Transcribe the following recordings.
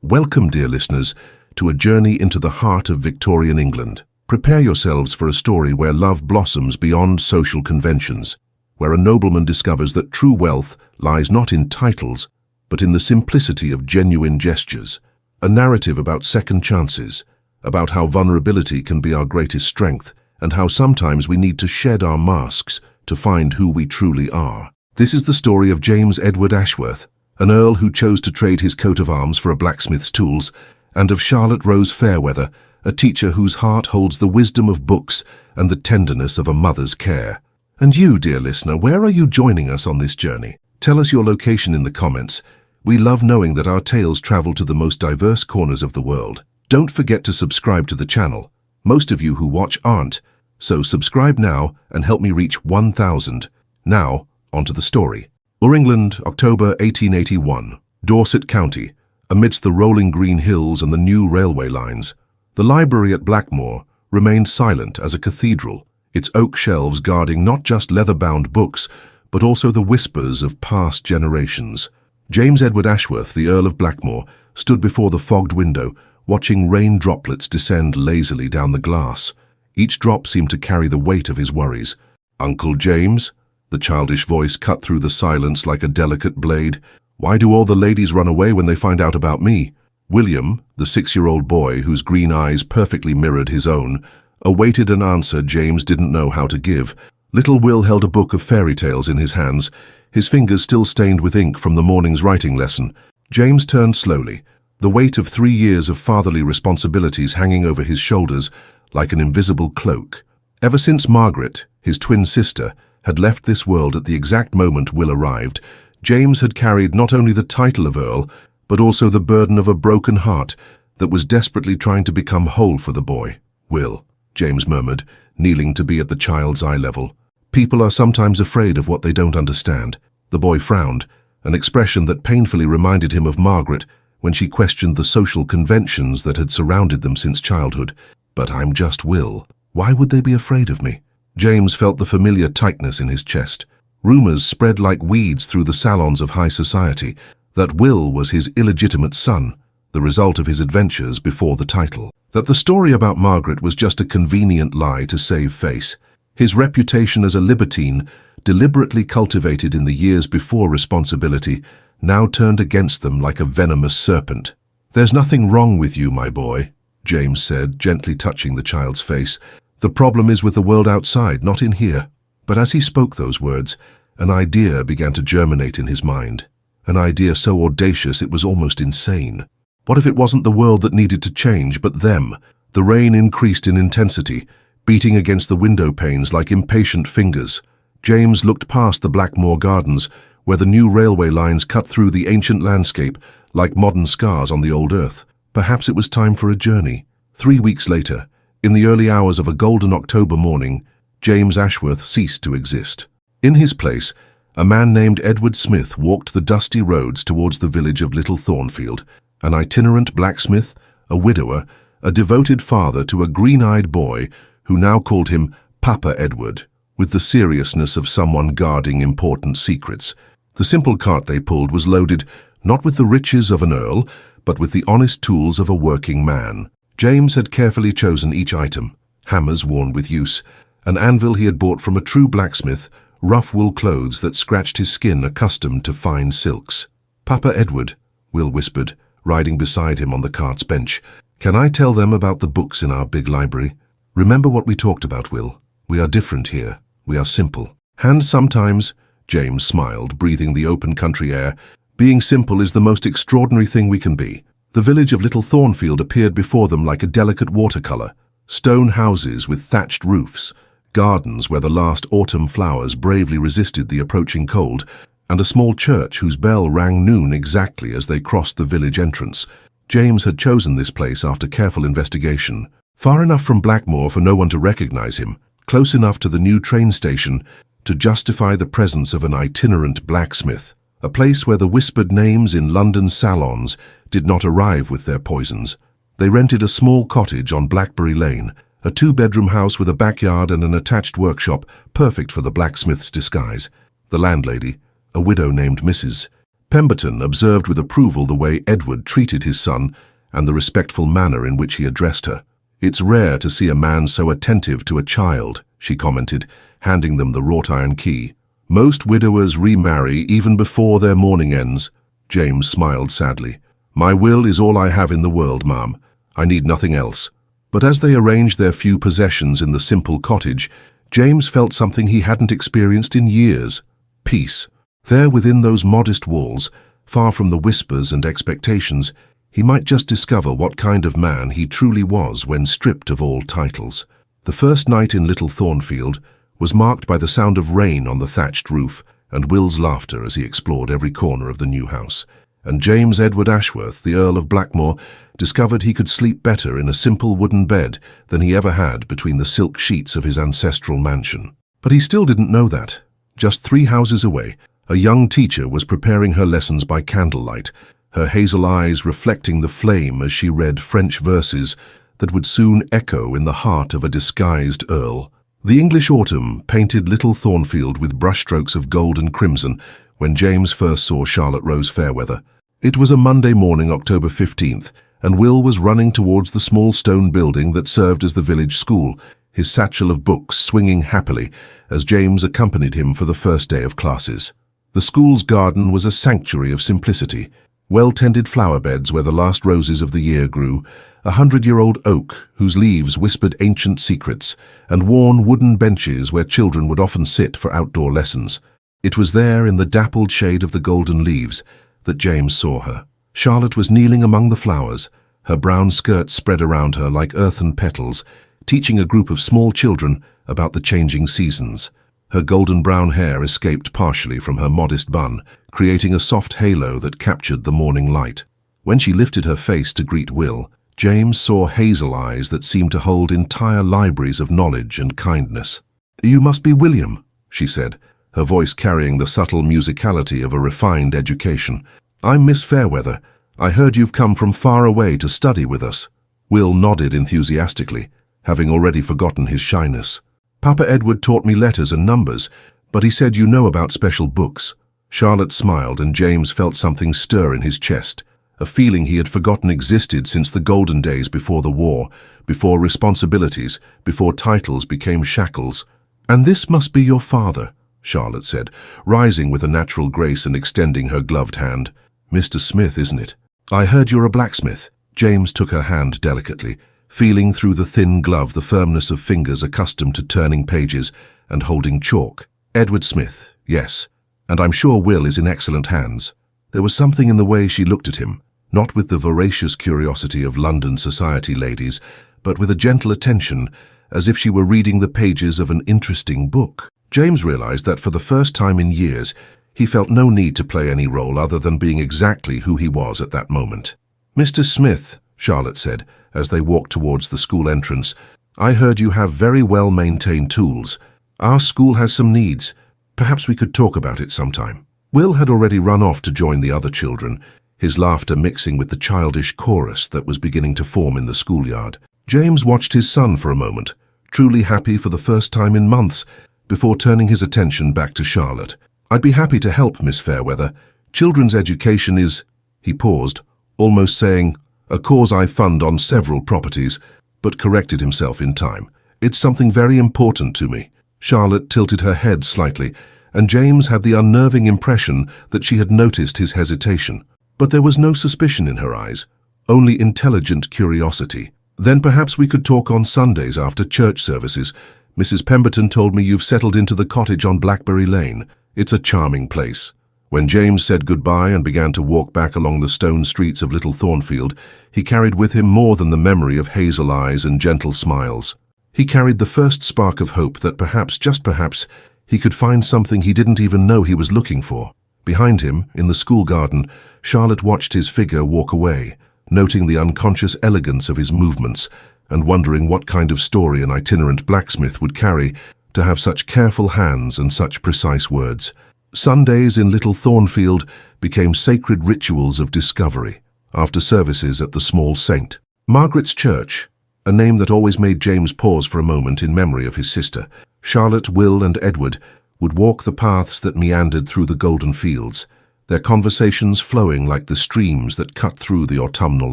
Welcome, dear listeners, to a journey into the heart of Victorian England. Prepare yourselves for a story where love blossoms beyond social conventions, where a nobleman discovers that true wealth lies not in titles, but in the simplicity of genuine gestures. A narrative about second chances, about how vulnerability can be our greatest strength, and how sometimes we need to shed our masks to find who we truly are. This is the story of James Edward Ashworth, an earl who chose to trade his coat of arms for a blacksmith's tools, and of Charlotte Rose Fairweather, a teacher whose heart holds the wisdom of books and the tenderness of a mother's care. And you, dear listener, where are you joining us on this journey? Tell us your location in the comments. We love knowing that our tales travel to the most diverse corners of the world. Don't forget to subscribe to the channel. Most of you who watch aren't, so subscribe now and help me reach 1,000. Now, onto the story. Ur, England, October 1881. Dorset County, amidst the rolling green hills and the new railway lines. The library at Blackmore remained silent as a cathedral, its oak shelves guarding not just leather-bound books, but also the whispers of past generations. James Edward Ashworth, the Earl of Blackmore, stood before the fogged window, watching rain droplets descend lazily down the glass. Each drop seemed to carry the weight of his worries. "Uncle James?" The childish voice cut through the silence like a delicate blade. "Why do all the ladies run away when they find out about me?" William, the 6-year-old boy whose green eyes perfectly mirrored his own, awaited an answer James didn't know how to give. Little Will held a book of fairy tales in his hands, his fingers still stained with ink from the morning's writing lesson. James turned slowly, the weight of 3 years of fatherly responsibilities hanging over his shoulders like an invisible cloak. Ever since Margaret, his twin sister, had left this world at the exact moment Will arrived, James had carried not only the title of Earl, but also the burden of a broken heart that was desperately trying to become whole for the boy. "Will," James murmured, kneeling to be at the child's eye level. "People are sometimes afraid of what they don't understand." The boy frowned, an expression that painfully reminded him of Margaret when she questioned the social conventions that had surrounded them since childhood. "But I'm just Will. Why would they be afraid of me?" James felt the familiar tightness in his chest. Rumors spread like weeds through the salons of high society that Will was his illegitimate son, the result of his adventures before the title. That the story about Margaret was just a convenient lie to save face. His reputation as a libertine, deliberately cultivated in the years before responsibility, now turned against them like a venomous serpent. "There's nothing wrong with you, my boy," James said, gently touching the child's face. "The problem is with the world outside, not in here." But as he spoke those words, an idea began to germinate in his mind. An idea so audacious it was almost insane. What if it wasn't the world that needed to change, but them? The rain increased in intensity, beating against the window panes like impatient fingers. James looked past the Blackmore Gardens, where the new railway lines cut through the ancient landscape like modern scars on the old earth. Perhaps it was time for a journey. 3 weeks later, in the early hours of a golden October morning, James Ashworth ceased to exist. In his place, a man named Edward Smith walked the dusty roads towards the village of Little Thornfield, an itinerant blacksmith, a widower, a devoted father to a green-eyed boy who now called him Papa Edward, with the seriousness of someone guarding important secrets. The simple cart they pulled was loaded not with the riches of an earl, but with the honest tools of a working man. James had carefully chosen each item: hammers worn with use, an anvil he had bought from a true blacksmith, rough wool clothes that scratched his skin accustomed to fine silks. "Papa Edward," Will whispered, riding beside him on the cart's bench, "can I tell them about the books in our big library? Remember what we talked about, Will. We are different here. We are simple." "And sometimes," James smiled, breathing the open country air, "being simple is the most extraordinary thing we can be." The village of Little Thornfield appeared before them like a delicate watercolor. Stone houses with thatched roofs, gardens where the last autumn flowers bravely resisted the approaching cold, and a small church whose bell rang noon exactly as they crossed the village entrance. James had chosen this place after careful investigation. Far enough from Blackmore for no one to recognize him, close enough to the new train station to justify the presence of an itinerant blacksmith. A place where the whispered names in London salons did not arrive with their poisons. They rented a small cottage on Blackberry Lane, a 2-bedroom house with a backyard and an attached workshop, perfect for the blacksmith's disguise. The landlady, a widow named Mrs. Pemberton observed with approval the way Edward treated his son and the respectful manner in which he addressed her. "It's rare to see a man so attentive to a child," she commented, handing them the wrought-iron key. "Most widowers remarry even before their mourning ends." James smiled sadly. "My will is all I have in the world, ma'am. I need nothing else." But as they arranged their few possessions in the simple cottage, James felt something he hadn't experienced in years: peace. There within those modest walls, far from the whispers and expectations, he might just discover what kind of man he truly was when stripped of all titles. The first night in Little Thornfield was marked by the sound of rain on the thatched roof and Will's laughter as he explored every corner of the new house. And James Edward Ashworth, the Earl of Blackmore, discovered he could sleep better in a simple wooden bed than he ever had between the silk sheets of his ancestral mansion. But he still didn't know that. Just 3 houses away, a young teacher was preparing her lessons by candlelight, her hazel eyes reflecting the flame as she read French verses that would soon echo in the heart of a disguised earl. The English autumn painted Little Thornfield with brushstrokes of gold and crimson when James first saw Charlotte Rose Fairweather. It was a Monday morning, October 15th, and Will was running towards the small stone building that served as the village school, his satchel of books swinging happily as James accompanied him for the first day of classes. The school's garden was a sanctuary of simplicity: well-tended flower beds where the last roses of the year grew, a 100-year-old oak whose leaves whispered ancient secrets, and worn wooden benches where children would often sit for outdoor lessons. It was there, in the dappled shade of the golden leaves, that James saw her. Charlotte was kneeling among the flowers, her brown skirt spread around her like earthen petals, teaching a group of small children about the changing seasons. Her golden brown hair escaped partially from her modest bun, creating a soft halo that captured the morning light. When she lifted her face to greet Will, James saw hazel eyes that seemed to hold entire libraries of knowledge and kindness. "You must be William," she said, her voice carrying the subtle musicality of a refined education. "I'm Miss Fairweather. I heard you've come from far away to study with us." Will nodded enthusiastically, having already forgotten his shyness. "Papa Edward taught me letters and numbers, but he said you know about special books." Charlotte smiled, and James felt something stir in his chest, a feeling he had forgotten existed since the golden days before the war, before responsibilities, before titles became shackles. "And this must be your father," Charlotte said, rising with a natural grace and extending her gloved hand. "Mr. Smith, isn't it?" "I heard you're a blacksmith." James took her hand delicately, feeling through the thin glove the firmness of fingers accustomed to turning pages and holding chalk. "Edward Smith, yes, and I'm sure Will is in excellent hands." There was something in the way she looked at him, not with the voracious curiosity of London society ladies, but with a gentle attention, as if she were reading the pages of an interesting book. James realized that for the first time in years, he felt no need to play any role other than being exactly who he was at that moment. "Mr. Smith," Charlotte said, as they walked towards the school entrance, "I heard you have very well-maintained tools. Our school has some needs. Perhaps we could talk about it sometime." Will had already run off to join the other children, his laughter mixing with the childish chorus that was beginning to form in the schoolyard. James watched his son for a moment, truly happy for the first time in months, before turning his attention back to Charlotte. "I'd be happy to help, Miss Fairweather. Children's education is—" He paused, almost saying, "a cause I fund on several properties," but corrected himself in time. "It's something very important to me." Charlotte tilted her head slightly, and James had the unnerving impression that she had noticed his hesitation. But there was no suspicion in her eyes, only intelligent curiosity. "Then perhaps we could talk on Sundays after church services. Mrs. Pemberton told me you've settled into the cottage on Blackberry Lane. It's a charming place." When James said goodbye and began to walk back along the stone streets of Little Thornfield, he carried with him more than the memory of hazel eyes and gentle smiles. He carried the first spark of hope that perhaps, just perhaps, he could find something he didn't even know he was looking for. Behind him, in the school garden, Charlotte watched his figure walk away, noting the unconscious elegance of his movements and wondering what kind of story an itinerant blacksmith would carry to have such careful hands and such precise words. Sundays in Little Thornfield became sacred rituals of discovery, after services at the Small Saint. Margaret's Church, a name that always made James pause for a moment in memory of his sister. Charlotte, Will, and Edward would walk the paths that meandered through the golden fields, their conversations flowing like the streams that cut through the autumnal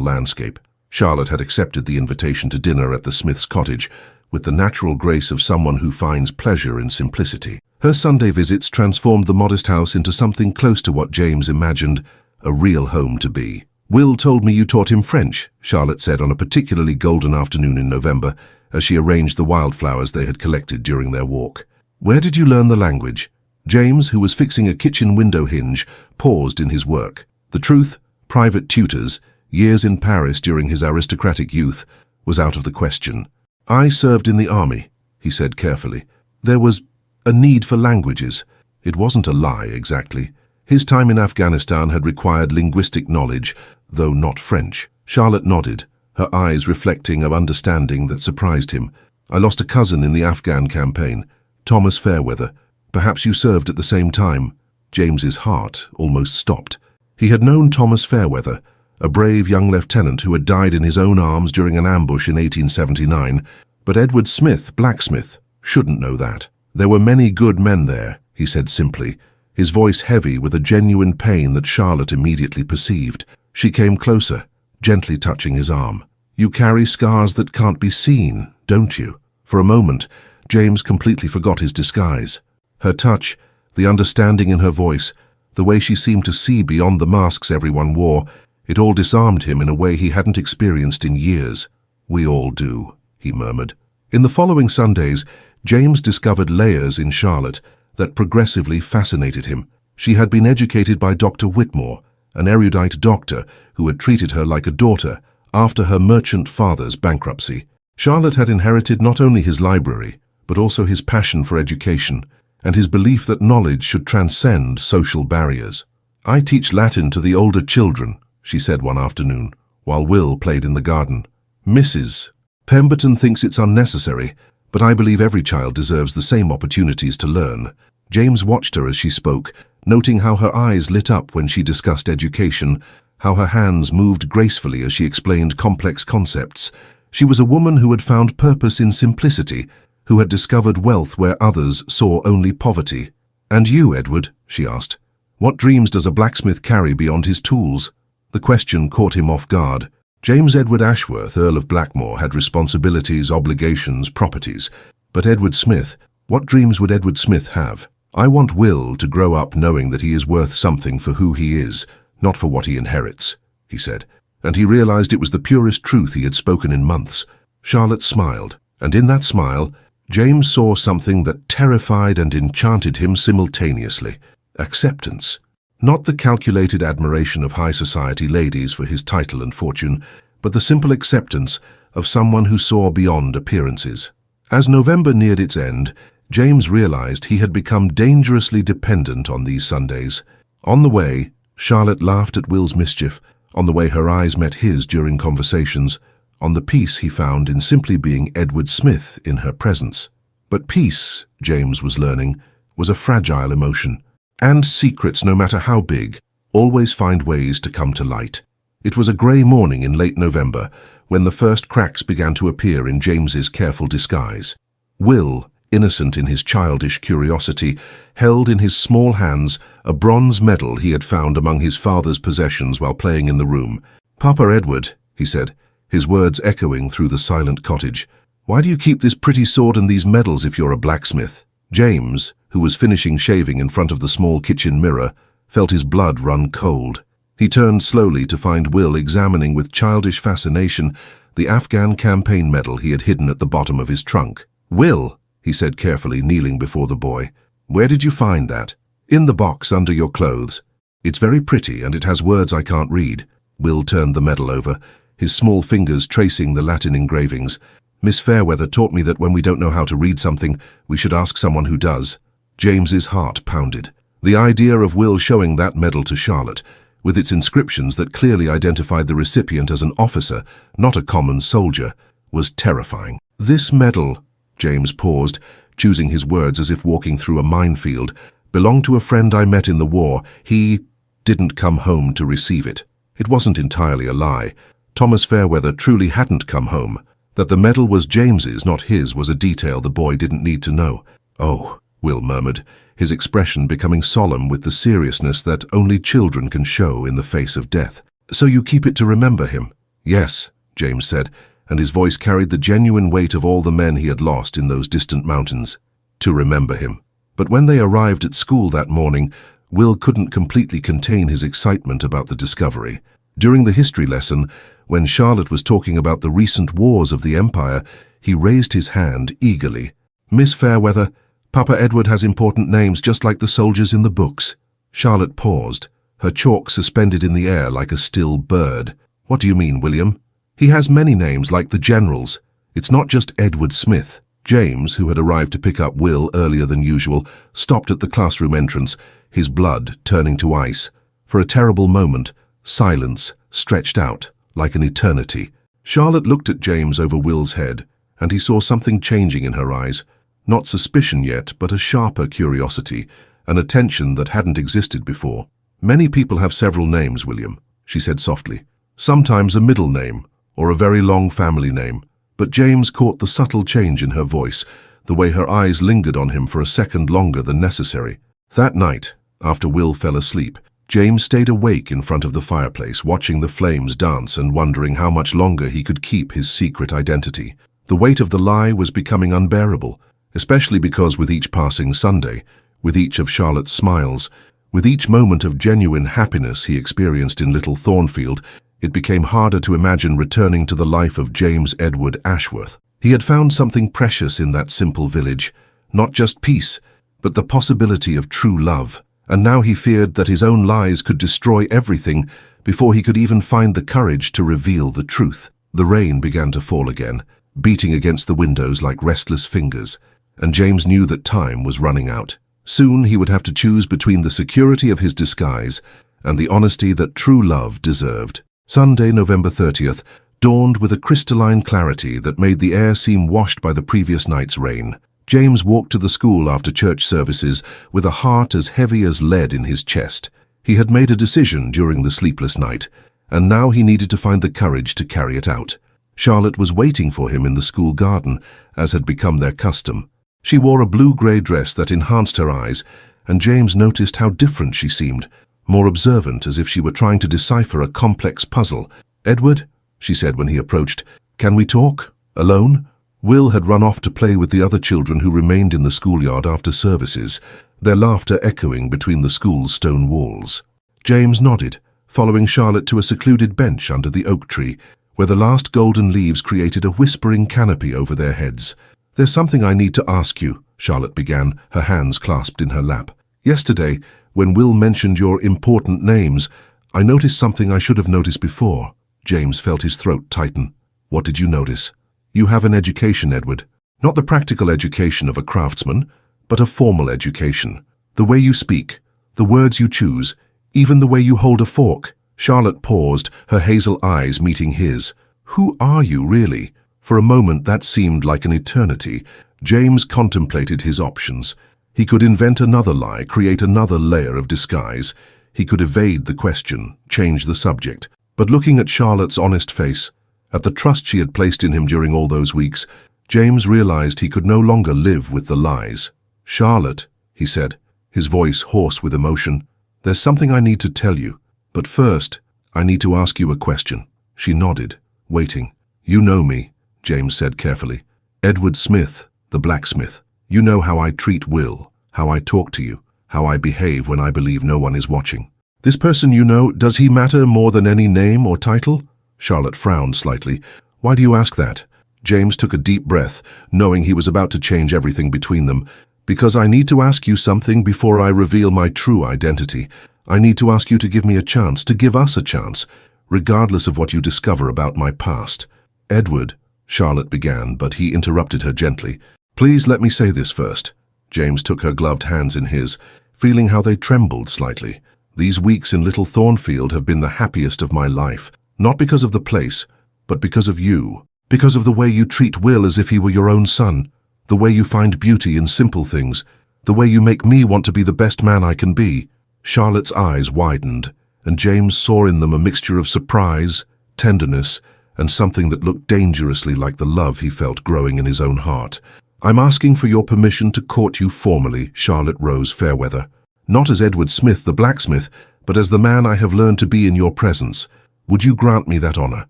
landscape. Charlotte had accepted the invitation to dinner at the Smiths' cottage with the natural grace of someone who finds pleasure in simplicity. Her Sunday visits transformed the modest house into something close to what James imagined a real home to be. "Will told me you taught him French," Charlotte said on a particularly golden afternoon in November as she arranged the wildflowers they had collected during their walk. "Where did you learn the language?" James, who was fixing a kitchen window hinge, paused in his work. The truth, private tutors, years in Paris during his aristocratic youth, was out of the question. "I served in the army," he said carefully. "There was a need for languages." It wasn't a lie, exactly. His time in Afghanistan had required linguistic knowledge, though not French. Charlotte nodded, her eyes reflecting of understanding that surprised him. "I lost a cousin in the Afghan campaign, Thomas Fairweather. Perhaps you served at the same time." James's heart almost stopped. He had known Thomas Fairweather, a brave young lieutenant who had died in his own arms during an ambush in 1879, but Edward Smith, blacksmith, shouldn't know that. "There were many good men there," he said simply, his voice heavy with a genuine pain that Charlotte immediately perceived. She came closer, gently touching his arm. "You carry scars that can't be seen, don't you?" For a moment, James completely forgot his disguise. Her touch, the understanding in her voice, the way she seemed to see beyond the masks everyone wore, it all disarmed him in a way he hadn't experienced in years. "We all do," he murmured. In the following Sundays, James discovered layers in Charlotte that progressively fascinated him. She had been educated by Dr. Whitmore, an erudite doctor who had treated her like a daughter after her merchant father's bankruptcy. Charlotte had inherited not only his library, but also his passion for education and his belief that knowledge should transcend social barriers. "I teach Latin to the older children," she said one afternoon, while Will played in the garden. "Mrs. Pemberton thinks it's unnecessary, but I believe every child deserves the same opportunities to learn." James watched her as she spoke, noting how her eyes lit up when she discussed education, how her hands moved gracefully as she explained complex concepts. She was a woman who had found purpose in simplicity, who had discovered wealth where others saw only poverty. "And you, Edward?" she asked. "What dreams does a blacksmith carry beyond his tools?" The question caught him off guard. James Edward Ashworth, Earl of Blackmore, had responsibilities, obligations, properties. But Edward Smith, what dreams would Edward Smith have? "I want Will to grow up knowing that he is worth something for who he is, not for what he inherits," he said. And he realized it was the purest truth he had spoken in months. Charlotte smiled, and in that smile, James saw something that terrified and enchanted him simultaneously. Acceptance. Not the calculated admiration of high society ladies for his title and fortune, but the simple acceptance of someone who saw beyond appearances. As November neared its end, James realized he had become dangerously dependent on these Sundays. On the way, Charlotte laughed at Will's mischief, on the way her eyes met his during conversations, on the peace he found in simply being Edward Smith in her presence. But peace, James was learning, was a fragile emotion. And secrets, no matter how big, always find ways to come to light. It was a grey morning in late November when the first cracks began to appear in James's careful disguise. Will, innocent in his childish curiosity, held in his small hands a bronze medal he had found among his father's possessions while playing in the room. "Papa Edward," he said, his words echoing through the silent cottage, "why do you keep this pretty sword and these medals if you're a blacksmith?" James, who was finishing shaving in front of the small kitchen mirror, felt his blood run cold. He turned slowly to find Will examining with childish fascination the Afghan campaign medal he had hidden at the bottom of his trunk. "Will," he said carefully, kneeling before the boy, "where did you find that?" "In the box under your clothes. It's very pretty and it has words I can't read." Will turned the medal over, his small fingers tracing the Latin engravings. "Miss Fairweather taught me that when we don't know how to read something, we should ask someone who does." James's heart pounded. The idea of Will showing that medal to Charlotte, with its inscriptions that clearly identified the recipient as an officer, not a common soldier, was terrifying. "This medal," James paused, choosing his words as if walking through a minefield, "belonged to a friend I met in the war. He didn't come home to receive it." It wasn't entirely a lie. Thomas Fairweather truly hadn't come home. That the medal was James's, not his, was a detail the boy didn't need to know. "Oh," Will murmured, his expression becoming solemn with the seriousness that only children can show in the face of death. "So you keep it to remember him?" "Yes," James said, and his voice carried the genuine weight of all the men he had lost in those distant mountains. To remember him. But when they arrived at school that morning, Will couldn't completely contain his excitement about the discovery. During the history lesson, when Charlotte was talking about the recent wars of the Empire, he raised his hand eagerly. "Miss Fairweather, Papa Edward has important names just like the soldiers in the books." Charlotte paused, her chalk suspended in the air like a still bird. "What do you mean, William?" "He has many names like the generals. It's not just Edward Smith." James, who had arrived to pick up Will earlier than usual, stopped at the classroom entrance, his blood turning to ice. For a terrible moment, silence stretched out like an eternity. Charlotte looked at James over Will's head, and he saw something changing in her eyes. Not suspicion yet, but a sharper curiosity, an attention that hadn't existed before. "Many people have several names, William," she said softly. "Sometimes a middle name, or a very long family name." But James caught the subtle change in her voice, the way her eyes lingered on him for a second longer than necessary. That night, after Will fell asleep, James stayed awake in front of the fireplace, watching the flames dance and wondering how much longer he could keep his secret identity. The weight of the lie was becoming unbearable, especially because with each passing Sunday, with each of Charlotte's smiles, with each moment of genuine happiness he experienced in Little Thornfield, it became harder to imagine returning to the life of James Edward Ashworth. He had found something precious in that simple village, not just peace, but the possibility of true love. And now he feared that his own lies could destroy everything before he could even find the courage to reveal the truth. The rain began to fall again, beating against the windows like restless fingers, and James knew that time was running out. Soon he would have to choose between the security of his disguise and the honesty that true love deserved. Sunday, November 30th, dawned with a crystalline clarity that made the air seem washed by the previous night's rain. James walked to the school after church services with a heart as heavy as lead in his chest. He had made a decision during the sleepless night, and now he needed to find the courage to carry it out. Charlotte was waiting for him in the school garden, as had become their custom. She wore a blue-grey dress that enhanced her eyes, and James noticed how different she seemed, more observant, as if she were trying to decipher a complex puzzle. "Edward," she said when he approached, "can we talk? Alone?" Will had run off to play with the other children who remained in the schoolyard after services, their laughter echoing between the school's stone walls. James nodded, following Charlotte to a secluded bench under the oak tree, where the last golden leaves created a whispering canopy over their heads. "There's something I need to ask you," Charlotte began, her hands clasped in her lap. "Yesterday, when Will mentioned your important names, I noticed something I should have noticed before." James felt his throat tighten. "What did you notice?" "You have an education, Edward. Not the practical education of a craftsman, but a formal education. The way you speak, the words you choose, even the way you hold a fork." Charlotte paused, her hazel eyes meeting his. "Who are you, really?" For a moment that seemed like an eternity. James contemplated his options. He could invent another lie, create another layer of disguise. He could evade the question, change the subject. But looking at Charlotte's honest face, at the trust she had placed in him during all those weeks, James realized he could no longer live with the lies. "Charlotte," he said, his voice hoarse with emotion, "there's something I need to tell you. But first, I need to ask you a question." She nodded, waiting. "You know me," James said carefully. "Edward Smith, the blacksmith. You know how I treat Will, how I talk to you, how I behave when I believe no one is watching. This person you know, does he matter more than any name or title?" Charlotte frowned slightly. "Why do you ask that?" James took a deep breath, knowing he was about to change everything between them. "Because I need to ask you something before I reveal my true identity. I need to ask you to give me a chance, to give us a chance, regardless of what you discover about my past." "Edward," Charlotte began, but he interrupted her gently. "Please let me say this first." James took her gloved hands in his, feeling how they trembled slightly. "These weeks in Little Thornfield have been the happiest of my life, not because of the place, but because of you. Because of the way you treat Will as if he were your own son, the way you find beauty in simple things, the way you make me want to be the best man I can be." Charlotte's eyes widened, and James saw in them a mixture of surprise, tenderness, and something that looked dangerously like the love he felt growing in his own heart. I'm asking for your permission to court you formally, Charlotte Rose Fairweather. Not as Edward Smith the blacksmith, but as the man I have learned to be in your presence. Would you grant me that honor?"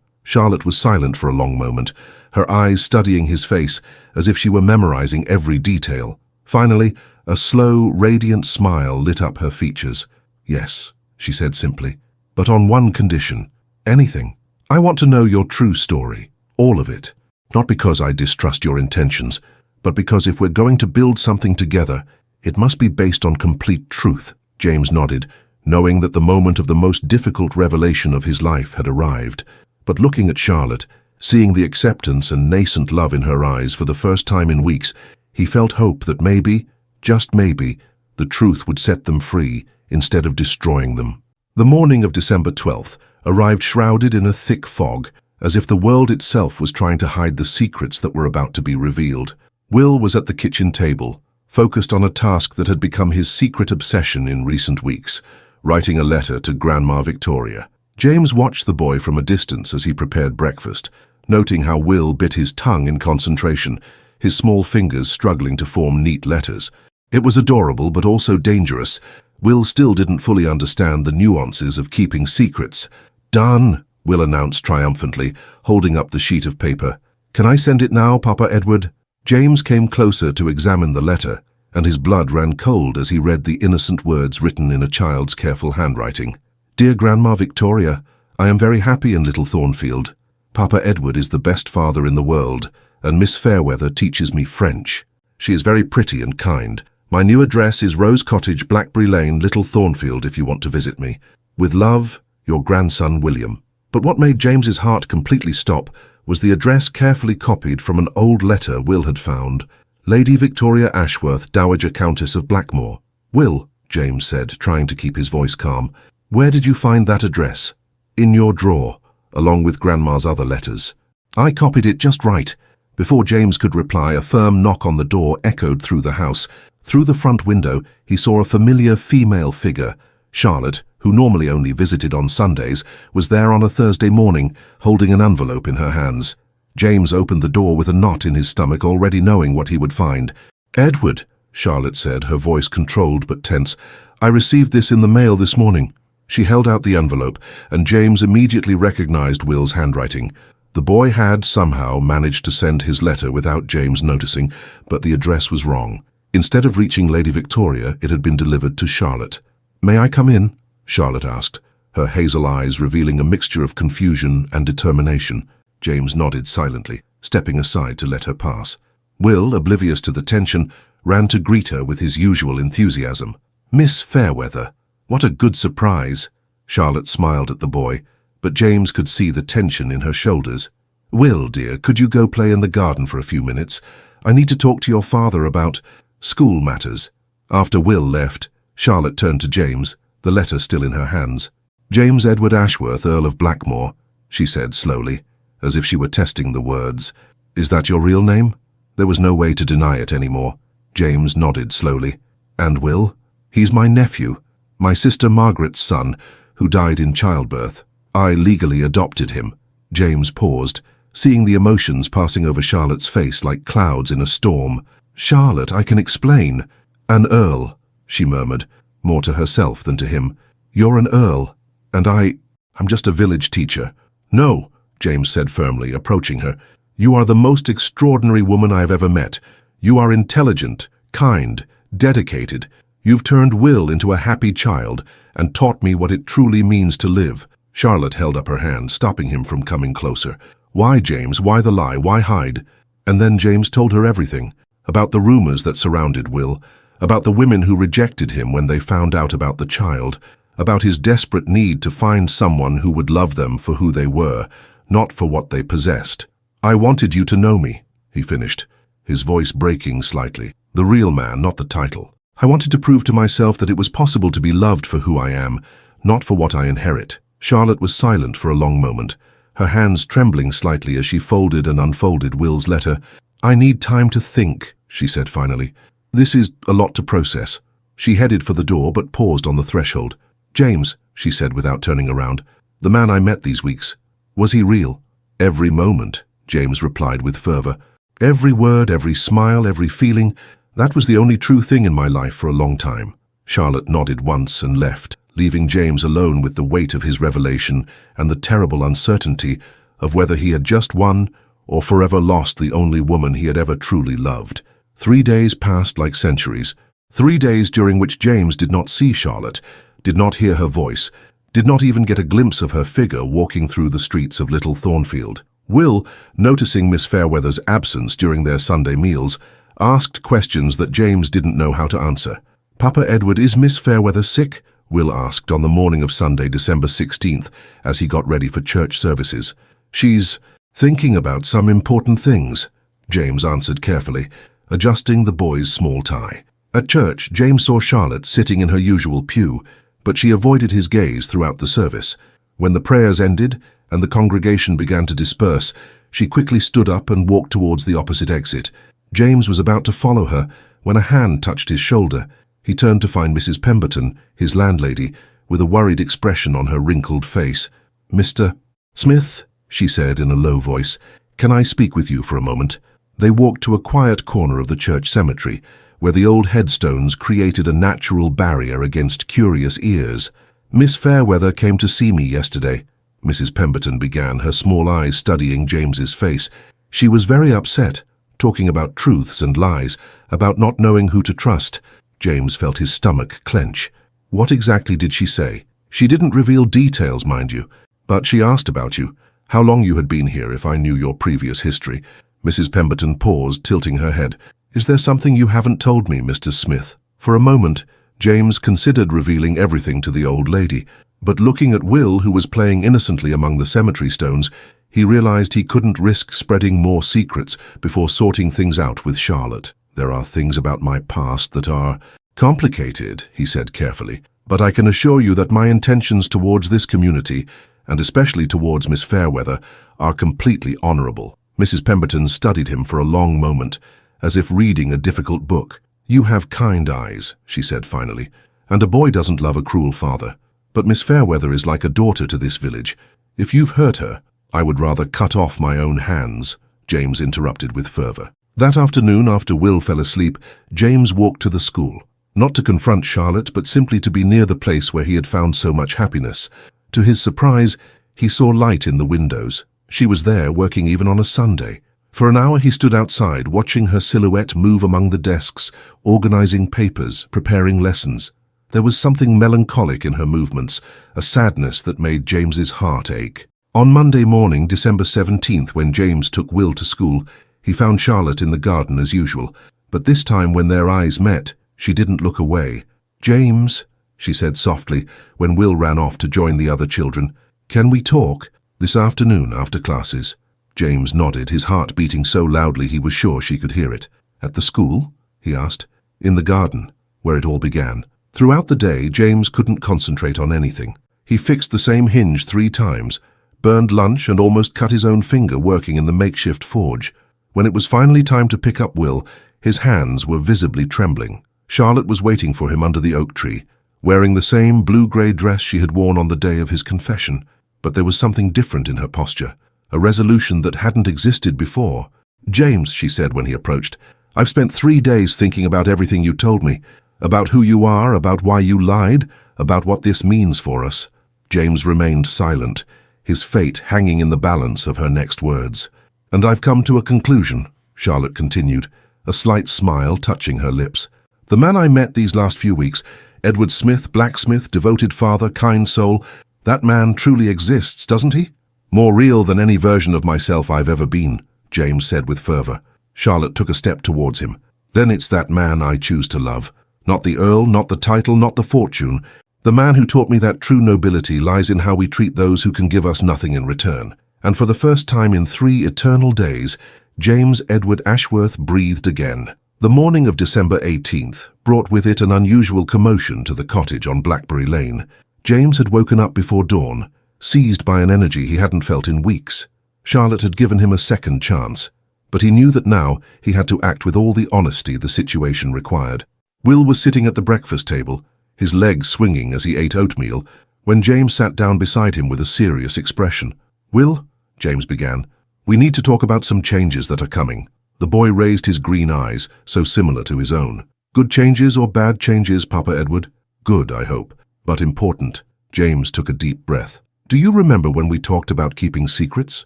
Charlotte was silent for a long moment, her eyes studying his face as if she were memorizing every detail. Finally, a slow, radiant smile lit up her features. "Yes," she said simply, "but on one condition. Anything. I want to know your true story, all of it. Not because I distrust your intentions, but because if we're going to build something together, it must be based on complete truth." James nodded, knowing that the moment of the most difficult revelation of his life had arrived. But looking at Charlotte, seeing the acceptance and nascent love in her eyes for the first time in weeks, he felt hope that maybe, just maybe, the truth would set them free instead of destroying them. The morning of December 12th arrived shrouded in a thick fog, as if the world itself was trying to hide the secrets that were about to be revealed. Will was at the kitchen table, focused on a task that had become his secret obsession in recent weeks, writing a letter to Grandma Victoria. James watched the boy from a distance as he prepared breakfast, noting how Will bit his tongue in concentration, his small fingers struggling to form neat letters. It was adorable but also dangerous. Will still didn't fully understand the nuances of keeping secrets. "Done," Will announced triumphantly, holding up the sheet of paper. "Can I send it now, Papa Edward?" James came closer to examine the letter, and his blood ran cold as he read the innocent words written in a child's careful handwriting. "Dear Grandma Victoria, I am very happy in Little Thornfield. Papa Edward is the best father in the world, and Miss Fairweather teaches me French. She is very pretty and kind. My new address is Rose Cottage, Blackberry Lane, Little Thornfield, if you want to visit me. With love, your grandson William." But what made James's heart completely stop was the address carefully copied from an old letter Will had found. "Lady Victoria Ashworth, Dowager Countess of Blackmore." "Will," James said, trying to keep his voice calm, "where did you find that address?" "In your drawer, along with Grandma's other letters." "I copied it just right." Before James could reply, a firm knock on the door echoed through the house. Through the front window, he saw a familiar female figure. Charlotte, who normally only visited on Sundays, was there on a Thursday morning, holding an envelope in her hands. James opened the door with a knot in his stomach, already knowing what he would find. "Edward," Charlotte said, her voice controlled but tense, "I received this in the mail this morning." She held out the envelope, and James immediately recognized Will's handwriting. The boy had, somehow, managed to send his letter without James noticing, but the address was wrong. Instead of reaching Lady Victoria, it had been delivered to Charlotte. "May I come in?" Charlotte asked, her hazel eyes revealing a mixture of confusion and determination. James nodded silently, stepping aside to let her pass. Will, oblivious to the tension, ran to greet her with his usual enthusiasm. "Miss Fairweather, what a good surprise." Charlotte smiled at the boy, but James could see the tension in her shoulders. "Will, dear, could you go play in the garden for a few minutes? I need to talk to your father about school matters." After Will left, Charlotte turned to James, the letter still in her hands. "James Edward Ashworth, Earl of Blackmore," she said slowly, as if she were testing the words. "Is that your real name?" There was no way to deny it anymore. James nodded slowly. "And Will? He's my nephew, my sister Margaret's son, who died in childbirth. I legally adopted him." James paused, seeing the emotions passing over Charlotte's face like clouds in a storm. "Charlotte, I can explain." "An earl," she murmured, more to herself than to him. "You're an earl, and I'm just a village teacher." "No," James said firmly, approaching her. "You are the most extraordinary woman I have ever met. You are intelligent, kind, dedicated. You've turned Will into a happy child and taught me what it truly means to live." Charlotte held up her hand, stopping him from coming closer. "Why, James? Why the lie? Why hide?" And then James told her everything, about the rumors that surrounded Will, about the women who rejected him when they found out about the child, about his desperate need to find someone who would love them for who they were, not for what they possessed. "I wanted you to know me," he finished, his voice breaking slightly. "The real man, not the title. I wanted to prove to myself that it was possible to be loved for who I am, not for what I inherit." Charlotte was silent for a long moment, her hands trembling slightly as she folded and unfolded Will's letter. "I need time to think," she said finally. "This is a lot to process." She headed for the door but paused on the threshold. "James," she said without turning around, "the man I met these weeks, was he real?" "Every moment," James replied with fervor. Every word, every smile, every feeling, that was the only true thing in my life for a long time. Charlotte nodded once and left, leaving James alone with the weight of his revelation and the terrible uncertainty of whether he had just won or forever lost the only woman he had ever truly loved. 3 days passed like centuries. 3 days during which James did not see Charlotte, did not hear her voice, did not even get a glimpse of her figure walking through the streets of Little Thornfield. Will, noticing Miss Fairweather's absence during their Sunday meals, asked questions that James didn't know how to answer. "Papa Edward, is Miss Fairweather sick?" Will asked on the morning of Sunday, December 16th, as he got ready for church services. "She's thinking about some important things," James answered carefully, adjusting the boy's small tie. At church, James saw Charlotte sitting in her usual pew, but she avoided his gaze throughout the service. When the prayers ended and the congregation began to disperse, she quickly stood up and walked towards the opposite exit. James was about to follow her when a hand touched his shoulder. He turned to find Mrs. Pemberton, his landlady, with a worried expression on her wrinkled face. "Mr. Smith," she said in a low voice, "can I speak with you for a moment?" They walked to a quiet corner of the church cemetery, where the old headstones created a natural barrier against curious ears. "Miss Fairweather came to see me yesterday," Mrs. Pemberton began, her small eyes studying James's face. "She was very upset, talking about truths and lies, about not knowing who to trust." James felt his stomach clench. "What exactly did she say?" "She didn't reveal details, mind you, but she asked about you, how long you had been here, if I knew your previous history." Mrs. Pemberton paused, tilting her head. "Is there something you haven't told me, Mr. Smith?" For a moment, James considered revealing everything to the old lady, but looking at Will, who was playing innocently among the cemetery stones, he realized he couldn't risk spreading more secrets before sorting things out with Charlotte. "There are things about my past that are complicated," he said carefully, "but I can assure you that my intentions towards this community, and especially towards Miss Fairweather, are completely honorable." Mrs. Pemberton studied him for a long moment, as if reading a difficult book. "You have kind eyes," she said finally, "and a boy doesn't love a cruel father. But Miss Fairweather is like a daughter to this village. If you've hurt her, I would rather cut off my own hands," James interrupted with fervor. That afternoon, after Will fell asleep, James walked to the school, not to confront Charlotte, but simply to be near the place where he had found so much happiness. To his surprise, he saw light in the windows. She was there, working even on a Sunday. For an hour he stood outside, watching her silhouette move among the desks, organizing papers, preparing lessons. There was something melancholic in her movements, a sadness that made James's heart ache. On Monday morning, December 17th, when James took Will to school, he found Charlotte in the garden as usual, but this time when their eyes met, she didn't look away. "James," she said softly, when Will ran off to join the other children, "can we talk? This afternoon after classes?" James nodded, his heart beating so loudly he was sure she could hear it. "At the school?" he asked. "In the garden, where it all began." Throughout the day, James couldn't concentrate on anything. He fixed the same hinge 3 times, burned lunch and almost cut his own finger working in the makeshift forge. When it was finally time to pick up Will, his hands were visibly trembling. Charlotte was waiting for him under the oak tree, wearing the same blue-grey dress she had worn on the day of his confession. But there was something different in her posture, a resolution that hadn't existed before. "James," she said when he approached, "I've spent 3 days thinking about everything you told me, about who you are, about why you lied, about what this means for us." James remained silent, his fate hanging in the balance of her next words. "And I've come to a conclusion," Charlotte continued, a slight smile touching her lips. "The man I met these last few weeks, Edward Smith, blacksmith, devoted father, kind soul, that man truly exists, doesn't he? More real than any version of myself I've ever been," James said with fervor. Charlotte took a step towards him. "Then it's that man I choose to love. Not the earl, not the title, not the fortune. The man who taught me that true nobility lies in how we treat those who can give us nothing in return." And for the first time in 3 eternal days, James Edward Ashworth breathed again. The morning of December 18th brought with it an unusual commotion to the cottage on Blackberry Lane. James had woken up before dawn, seized by an energy he hadn't felt in weeks. Charlotte had given him a second chance, but he knew that now he had to act with all the honesty the situation required. Will was sitting at the breakfast table, his legs swinging as he ate oatmeal, when James sat down beside him with a serious expression. "Will," James began, "we need to talk about some changes that are coming." The boy raised his green eyes, so similar to his own. Good changes or bad changes, Papa Edward? Good, I hope, but important. James took a deep breath. Do you remember when we talked about keeping secrets?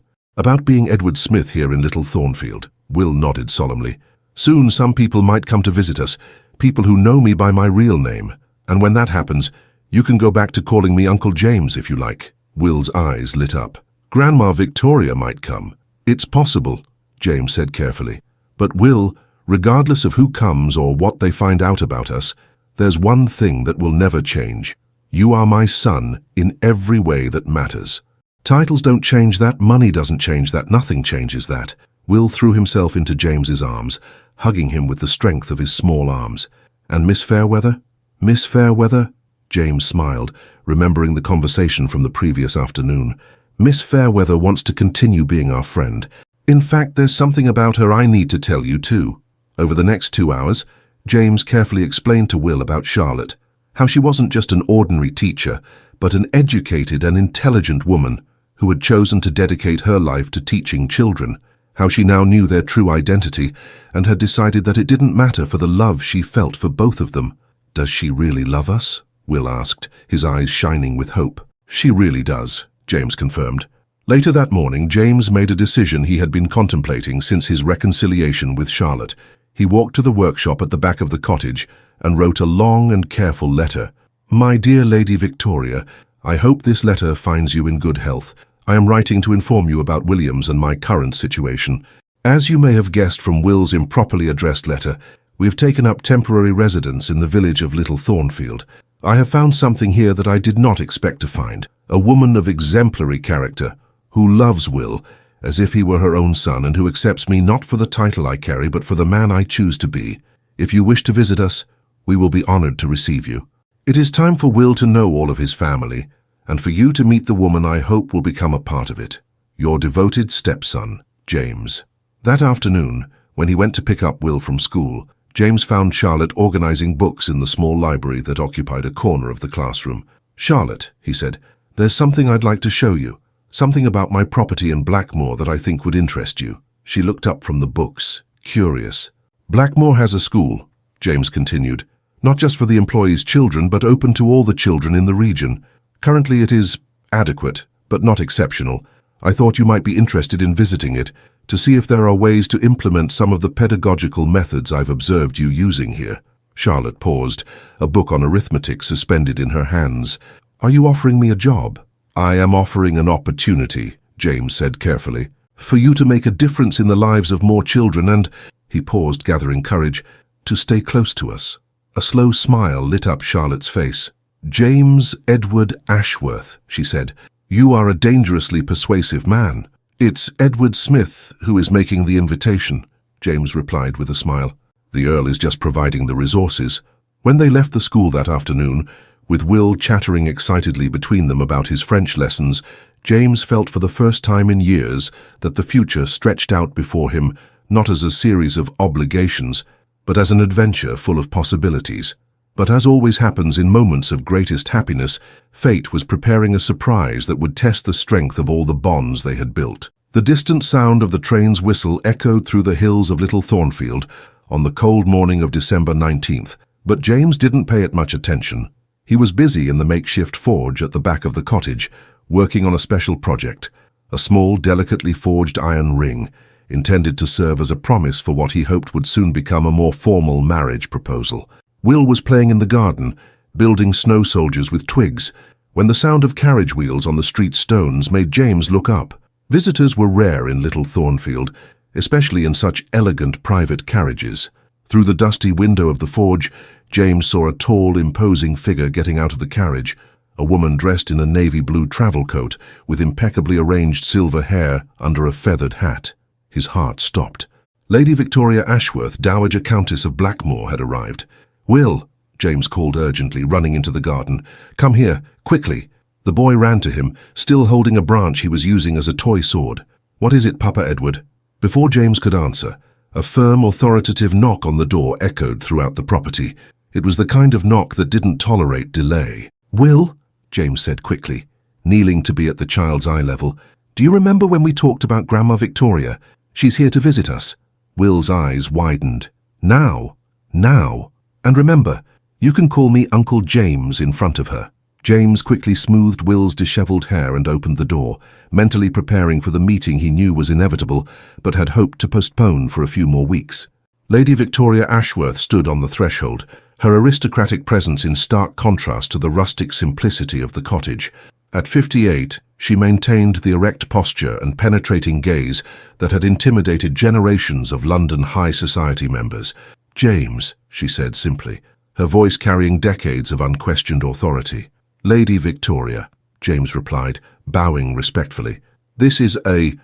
About being Edward Smith here in Little Thornfield? Will nodded solemnly. Soon some people might come to visit us, people who know me by my real name. And when that happens, you can go back to calling me Uncle James if you like. Will's eyes lit up. Grandma Victoria might come. It's possible, James said carefully. But Will, regardless of who comes or what they find out about us, there's one thing that will never change. You are my son in every way that matters. Titles don't change that, money doesn't change that, nothing changes that. Will threw himself into James's arms, hugging him with the strength of his small arms. And Miss Fairweather? Miss Fairweather? James smiled, remembering the conversation from the previous afternoon. Miss Fairweather wants to continue being our friend. In fact, there's something about her I need to tell you too. Over the next 2 hours, James carefully explained to Will about Charlotte, how she wasn't just an ordinary teacher, but an educated and intelligent woman who had chosen to dedicate her life to teaching children, how she now knew their true identity and had decided that it didn't matter for the love she felt for both of them. Does she really love us? Will asked, his eyes shining with hope. She really does, James confirmed. Later that morning, James made a decision he had been contemplating since his reconciliation with Charlotte. He walked to the workshop at the back of the cottage and wrote a long and careful letter. My dear Lady Victoria, I hope this letter finds you in good health. I am writing to inform you about Williams and my current situation. As you may have guessed from Will's improperly addressed letter, we have taken up temporary residence in the village of Little Thornfield. I have found something here that I did not expect to find. A woman of exemplary character, who loves Will as if he were her own son and who accepts me not for the title I carry but for the man I choose to be. If you wish to visit us, we will be honored to receive you. It is time for Will to know all of his family, and for you to meet the woman I hope will become a part of it. Your devoted stepson, James. That afternoon, when he went to pick up Will from school, James found Charlotte organizing books in the small library that occupied a corner of the classroom. Charlotte, he said, there's something I'd like to show you. Something about my property in Blackmoor that I think would interest you. She looked up from the books, curious. Blackmoor has a school, James continued, not just for the employees' children, but open to all the children in the region. Currently it is adequate, but not exceptional. I thought you might be interested in visiting it, to see if there are ways to implement some of the pedagogical methods I've observed you using here. Charlotte paused, a book on arithmetic suspended in her hands. Are you offering me a job? I am offering an opportunity, James said carefully, for you to make a difference in the lives of more children and, he paused, gathering courage, to stay close to us. A slow smile lit up Charlotte's face. James Edward Ashworth, she said, you are a dangerously persuasive man. It's Edward Smith who is making the invitation, James replied with a smile. The Earl is just providing the resources. When they left the school that afternoon, with Will chattering excitedly between them about his French lessons, James felt for the first time in years that the future stretched out before him not as a series of obligations, but as an adventure full of possibilities. But as always happens in moments of greatest happiness, fate was preparing a surprise that would test the strength of all the bonds they had built. The distant sound of the train's whistle echoed through the hills of Little Thornfield on the cold morning of December 19th, but James didn't pay it much attention. He was busy in the makeshift forge at the back of the cottage, working on a special project, a small, delicately forged iron ring, intended to serve as a promise for what he hoped would soon become a more formal marriage proposal. Will was playing in the garden, building snow soldiers with twigs, when the sound of carriage wheels on the street stones made James look up. Visitors were rare in Little Thornfield, especially in such elegant private carriages. Through the dusty window of the forge, James saw a tall, imposing figure getting out of the carriage, a woman dressed in a navy blue travel coat with impeccably arranged silver hair under a feathered hat. His heart stopped. Lady Victoria Ashworth, Dowager Countess of Blackmoor, had arrived. Will, James called urgently, running into the garden. Come here, quickly. The boy ran to him, still holding a branch he was using as a toy sword. What is it, Papa Edward? Before James could answer, a firm, authoritative knock on the door echoed throughout the property. It was the kind of knock that didn't tolerate delay. Will, James said quickly, kneeling to be at the child's eye level, do you remember when we talked about Grandma Victoria? She's here to visit us. Will's eyes widened. Now. Now. And remember, you can call me Uncle James in front of her. James quickly smoothed Will's disheveled hair and opened the door, mentally preparing for the meeting he knew was inevitable, but had hoped to postpone for a few more weeks. Lady Victoria Ashworth stood on the threshold, her aristocratic presence in stark contrast to the rustic simplicity of the cottage. At 58, she maintained the erect posture and penetrating gaze that had intimidated generations of London high society members. "James," she said simply, her voice carrying decades of unquestioned authority. "Lady Victoria," James replied, bowing respectfully. "This is an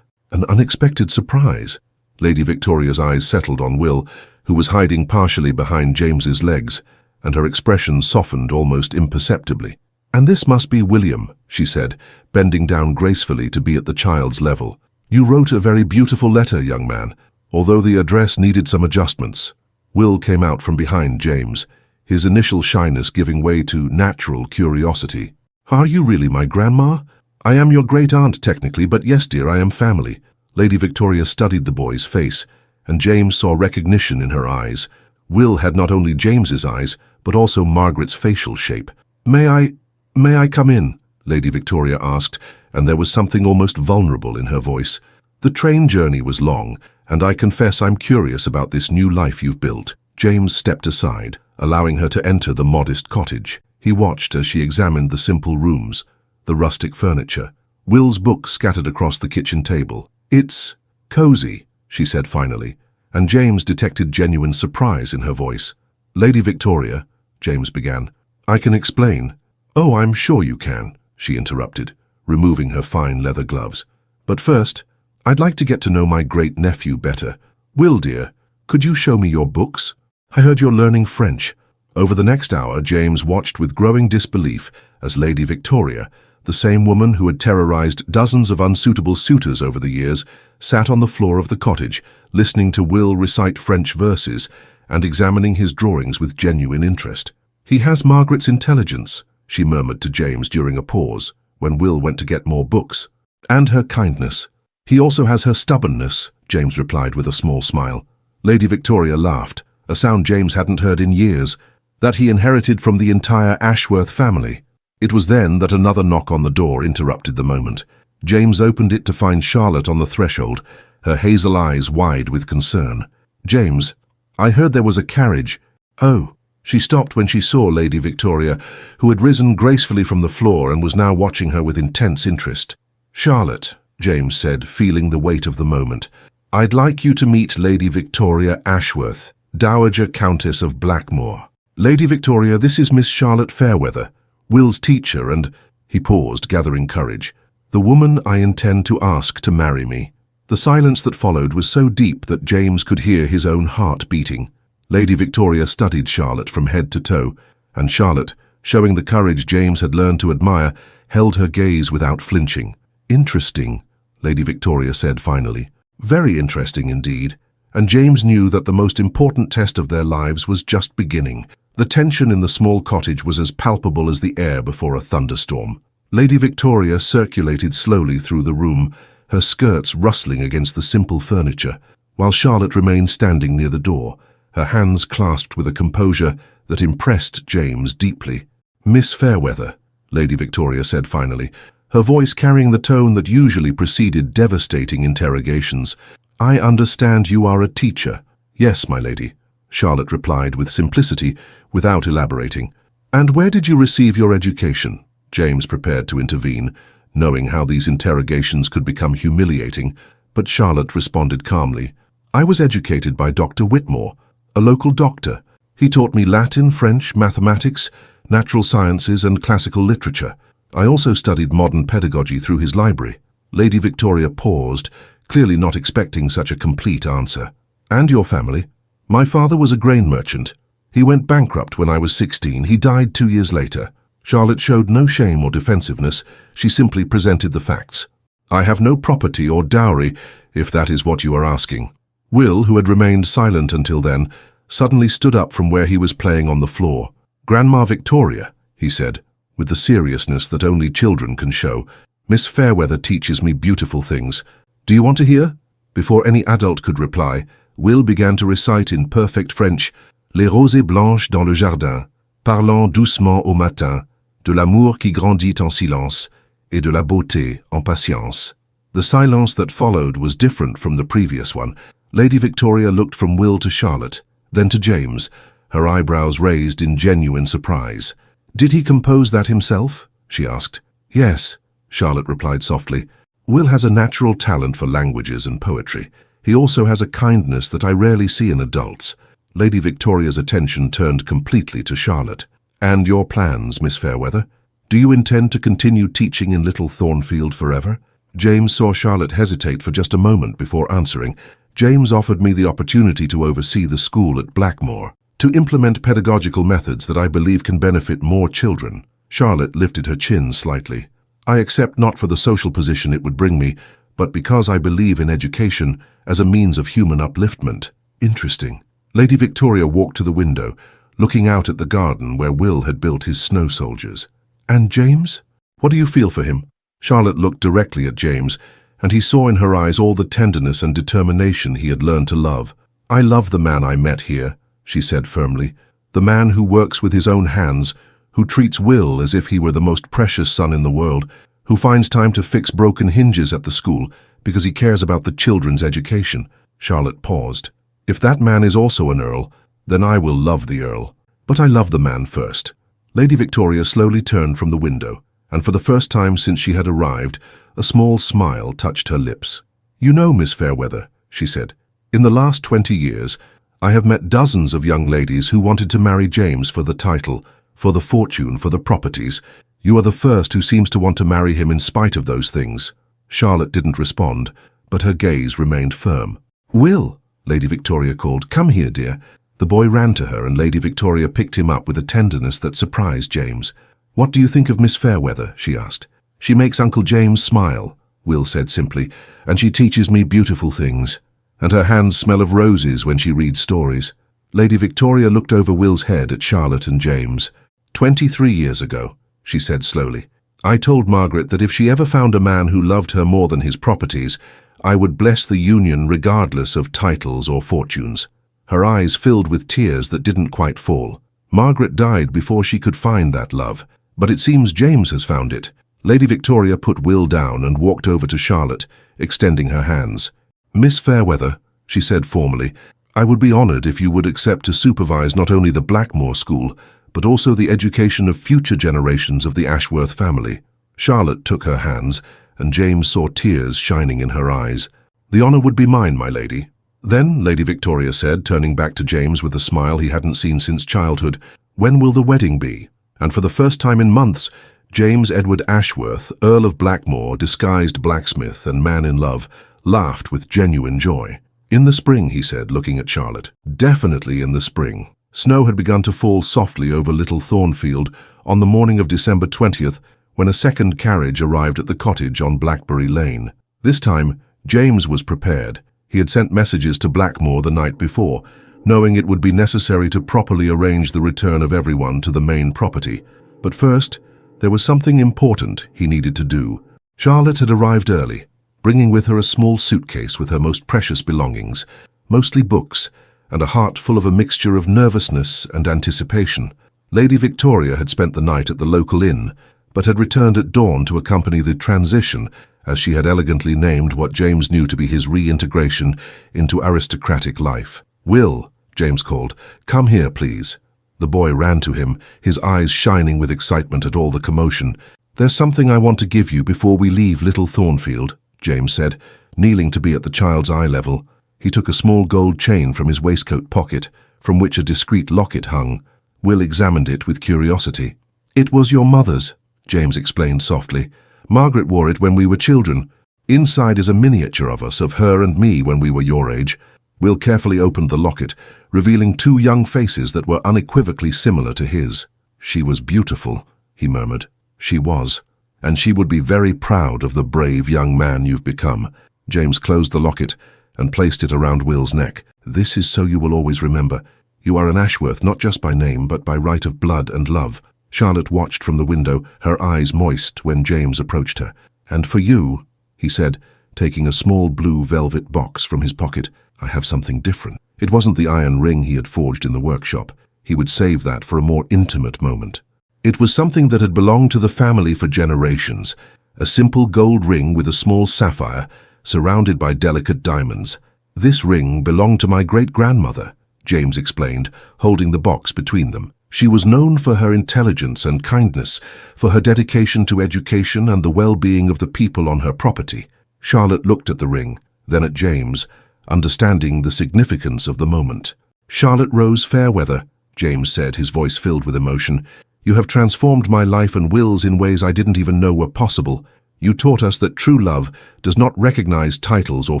unexpected surprise." Lady Victoria's eyes settled on Will, who was hiding partially behind James's legs, and her expression softened almost imperceptibly. "And this must be William," she said, bending down gracefully to be at the child's level. "You wrote a very beautiful letter, young man, although the address needed some adjustments." Will came out from behind James, his initial shyness giving way to natural curiosity. "Are you really my grandma?" "I am your great-aunt technically, but yes, dear, I am family." Lady Victoria studied the boy's face, and James saw recognition in her eyes. Will had not only James's eyes, but also Margaret's facial shape. May I come in?" Lady Victoria asked, and there was something almost vulnerable in her voice. "The train journey was long, and I confess I'm curious about this new life you've built." James stepped aside, allowing her to enter the modest cottage. He watched as she examined the simple rooms, the rustic furniture, Will's books scattered across the kitchen table. "It's cozy," she said finally, and James detected genuine surprise in her voice. "Lady Victoria," James began, "I can explain." "Oh, I'm sure you can," she interrupted, removing her fine leather gloves. "But first, I'd like to get to know my great-nephew better. Will, dear, could you show me your books? I heard you're learning French." Over the next hour, James watched with growing disbelief as Lady Victoria, the same woman who had terrorized dozens of unsuitable suitors over the years, sat on the floor of the cottage, listening to Will recite French verses and examining his drawings with genuine interest. "He has Margaret's intelligence," she murmured to James during a pause, when Will went to get more books. "And her kindness. He also has her stubbornness," James replied with a small smile. Lady Victoria laughed, a sound James hadn't heard in years, that he inherited from the entire Ashworth family. It was then that another knock on the door interrupted the moment. James opened it to find Charlotte on the threshold, her hazel eyes wide with concern. "James, I heard there was a carriage." "Oh." She stopped when she saw Lady Victoria, who had risen gracefully from the floor and was now watching her with intense interest. "Charlotte," James said, feeling the weight of the moment, "I'd like you to meet Lady Victoria Ashworth, Dowager Countess of Blackmore." "Lady Victoria, this is Miss Charlotte Fairweather, Will's teacher, and—" He paused, gathering courage. "The woman I intend to ask to marry me." The silence that followed was so deep that James could hear his own heart beating. Lady Victoria studied Charlotte from head to toe, and Charlotte, showing the courage James had learned to admire, held her gaze without flinching. "Interesting," Lady Victoria said finally. "Very interesting indeed." And James knew that the most important test of their lives was just beginning. The tension in the small cottage was as palpable as the air before a thunderstorm. Lady Victoria circulated slowly through the room, her skirts rustling against the simple furniture, while Charlotte remained standing near the door, her hands clasped with a composure that impressed James deeply. "Miss Fairweather," Lady Victoria said finally, her voice carrying the tone that usually preceded devastating interrogations, "I understand you are a teacher." "Yes, my lady," Charlotte replied with simplicity, without elaborating. "And where did you receive your education?" James prepared to intervene, knowing how these interrogations could become humiliating, but Charlotte responded calmly. "I was educated by Dr. Whitmore, a local doctor. He taught me Latin, French, mathematics, natural sciences, and classical literature. I also studied modern pedagogy through his library." Lady Victoria paused, clearly not expecting such a complete answer. "And your family?" "My father was a grain merchant. He went bankrupt when I was 16. He died 2 years later." Charlotte showed no shame or defensiveness. She simply presented the facts. "I have no property or dowry, if that is what you are asking." Will, who had remained silent until then, suddenly stood up from where he was playing on the floor. "Grandma Victoria," he said, with the seriousness that only children can show, "Miss Fairweather teaches me beautiful things. Do you want to hear?" Before any adult could reply, Will began to recite in perfect French, Les rosées blanches dans le jardin, parlant doucement au matin, de l'amour qui grandit en silence, et de la beauté en patience. The silence that followed was different from the previous one. Lady Victoria looked from Will to Charlotte, then to James, her eyebrows raised in genuine surprise. Did he compose that himself? She asked. Yes, Charlotte replied softly. Will has a natural talent for languages and poetry. He also has a kindness that I rarely see in adults. Lady Victoria's attention turned completely to Charlotte. And your plans, Miss Fairweather? Do you intend to continue teaching in Little Thornfield forever? James saw Charlotte hesitate for just a moment before answering. James offered me the opportunity to oversee the school at Blackmore, to implement pedagogical methods that I believe can benefit more children. Charlotte lifted her chin slightly. I accept not for the social position it would bring me, but because I believe in education as a means of human upliftment. Interesting. Lady Victoria walked to the window, looking out at the garden where Will had built his snow soldiers. And James? What do you feel for him? Charlotte looked directly at James, and he saw in her eyes all the tenderness and determination he had learned to love. I love the man I met here, she said firmly. The man who works with his own hands, who treats Will as if he were the most precious son in the world, who finds time to fix broken hinges at the school because he cares about the children's education. Charlotte paused. If that man is also an earl, then I will love the earl. But I love the man first. Lady Victoria slowly turned from the window, and for the first time since she had arrived, a small smile touched her lips. You know, Miss Fairweather, she said, in the last 20 years, I have met dozens of young ladies who wanted to marry James for the title, for the fortune, for the properties. You are the first who seems to want to marry him in spite of those things. Charlotte didn't respond, but her gaze remained firm. Will, Lady Victoria called, come here, dear. The boy ran to her, and Lady Victoria picked him up with a tenderness that surprised James. What do you think of Miss Fairweather? She asked. She makes Uncle James smile, Will said simply, and she teaches me beautiful things. And her hands smell of roses when she reads stories. Lady Victoria looked over Will's head at Charlotte and James. 23 years ago, she said slowly, I told Margaret that if she ever found a man who loved her more than his properties, I would bless the union regardless of titles or fortunes. Her eyes filled with tears that didn't quite fall. Margaret died before she could find that love, but it seems James has found it. Lady Victoria put Will down and walked over to Charlotte, extending her hands. Miss Fairweather, she said formally, I would be honored if you would accept to supervise not only the Blackmore School, but also the education of future generations of the Ashworth family. Charlotte took her hands, and James saw tears shining in her eyes. The honor would be mine, my lady. Then, Lady Victoria said, turning back to James with a smile he hadn't seen since childhood, when will the wedding be? And for the first time in months, James Edward Ashworth, Earl of Blackmore, disguised blacksmith and man-in-love, laughed with genuine joy. In the spring, he said, looking at Charlotte. Definitely in the spring. Snow had begun to fall softly over Little Thornfield on the morning of December 20th, when a second carriage arrived at the cottage on Blackberry Lane. This time, James was prepared. He had sent messages to Blackmore the night before, knowing it would be necessary to properly arrange the return of everyone to the main property. But first, there was something important he needed to do. Charlotte had arrived early, bringing with her a small suitcase with her most precious belongings, mostly books, and a heart full of a mixture of nervousness and anticipation. Lady Victoria had spent the night at the local inn, but had returned at dawn to accompany the transition, as she had elegantly named what James knew to be his reintegration into aristocratic life. Will, James called, come here, please. The boy ran to him, his eyes shining with excitement at all the commotion. There's something I want to give you before we leave Little Thornfield, James said, kneeling to be at the child's eye level. He took a small gold chain from his waistcoat pocket, from which a discreet locket hung. Will examined it with curiosity. It was your mother's, James explained softly. Margaret wore it when we were children. Inside is a miniature of us, of her and me when we were your age. Will carefully opened the locket, revealing two young faces that were unequivocally similar to his. She was beautiful, he murmured. She was. And she would be very proud of the brave young man you've become. James closed the locket and placed it around Will's neck. This is so you will always remember. You are an Ashworth, not just by name, but by right of blood and love. Charlotte watched from the window, her eyes moist when James approached her. And for you, he said, taking a small blue velvet box from his pocket, I have something different. It wasn't the iron ring he had forged in the workshop. He would save that for a more intimate moment. It was something that had belonged to the family for generations, a simple gold ring with a small sapphire surrounded by delicate diamonds. This ring belonged to my great-grandmother, James explained, holding the box between them. She was known for her intelligence and kindness, for her dedication to education and the well-being of the people on her property. Charlotte looked at the ring, then at James, understanding the significance of the moment. "Charlotte Rose Fairweather," James said, his voice filled with emotion, "you have transformed my life and Will's in ways I didn't even know were possible. You taught us that true love does not recognize titles or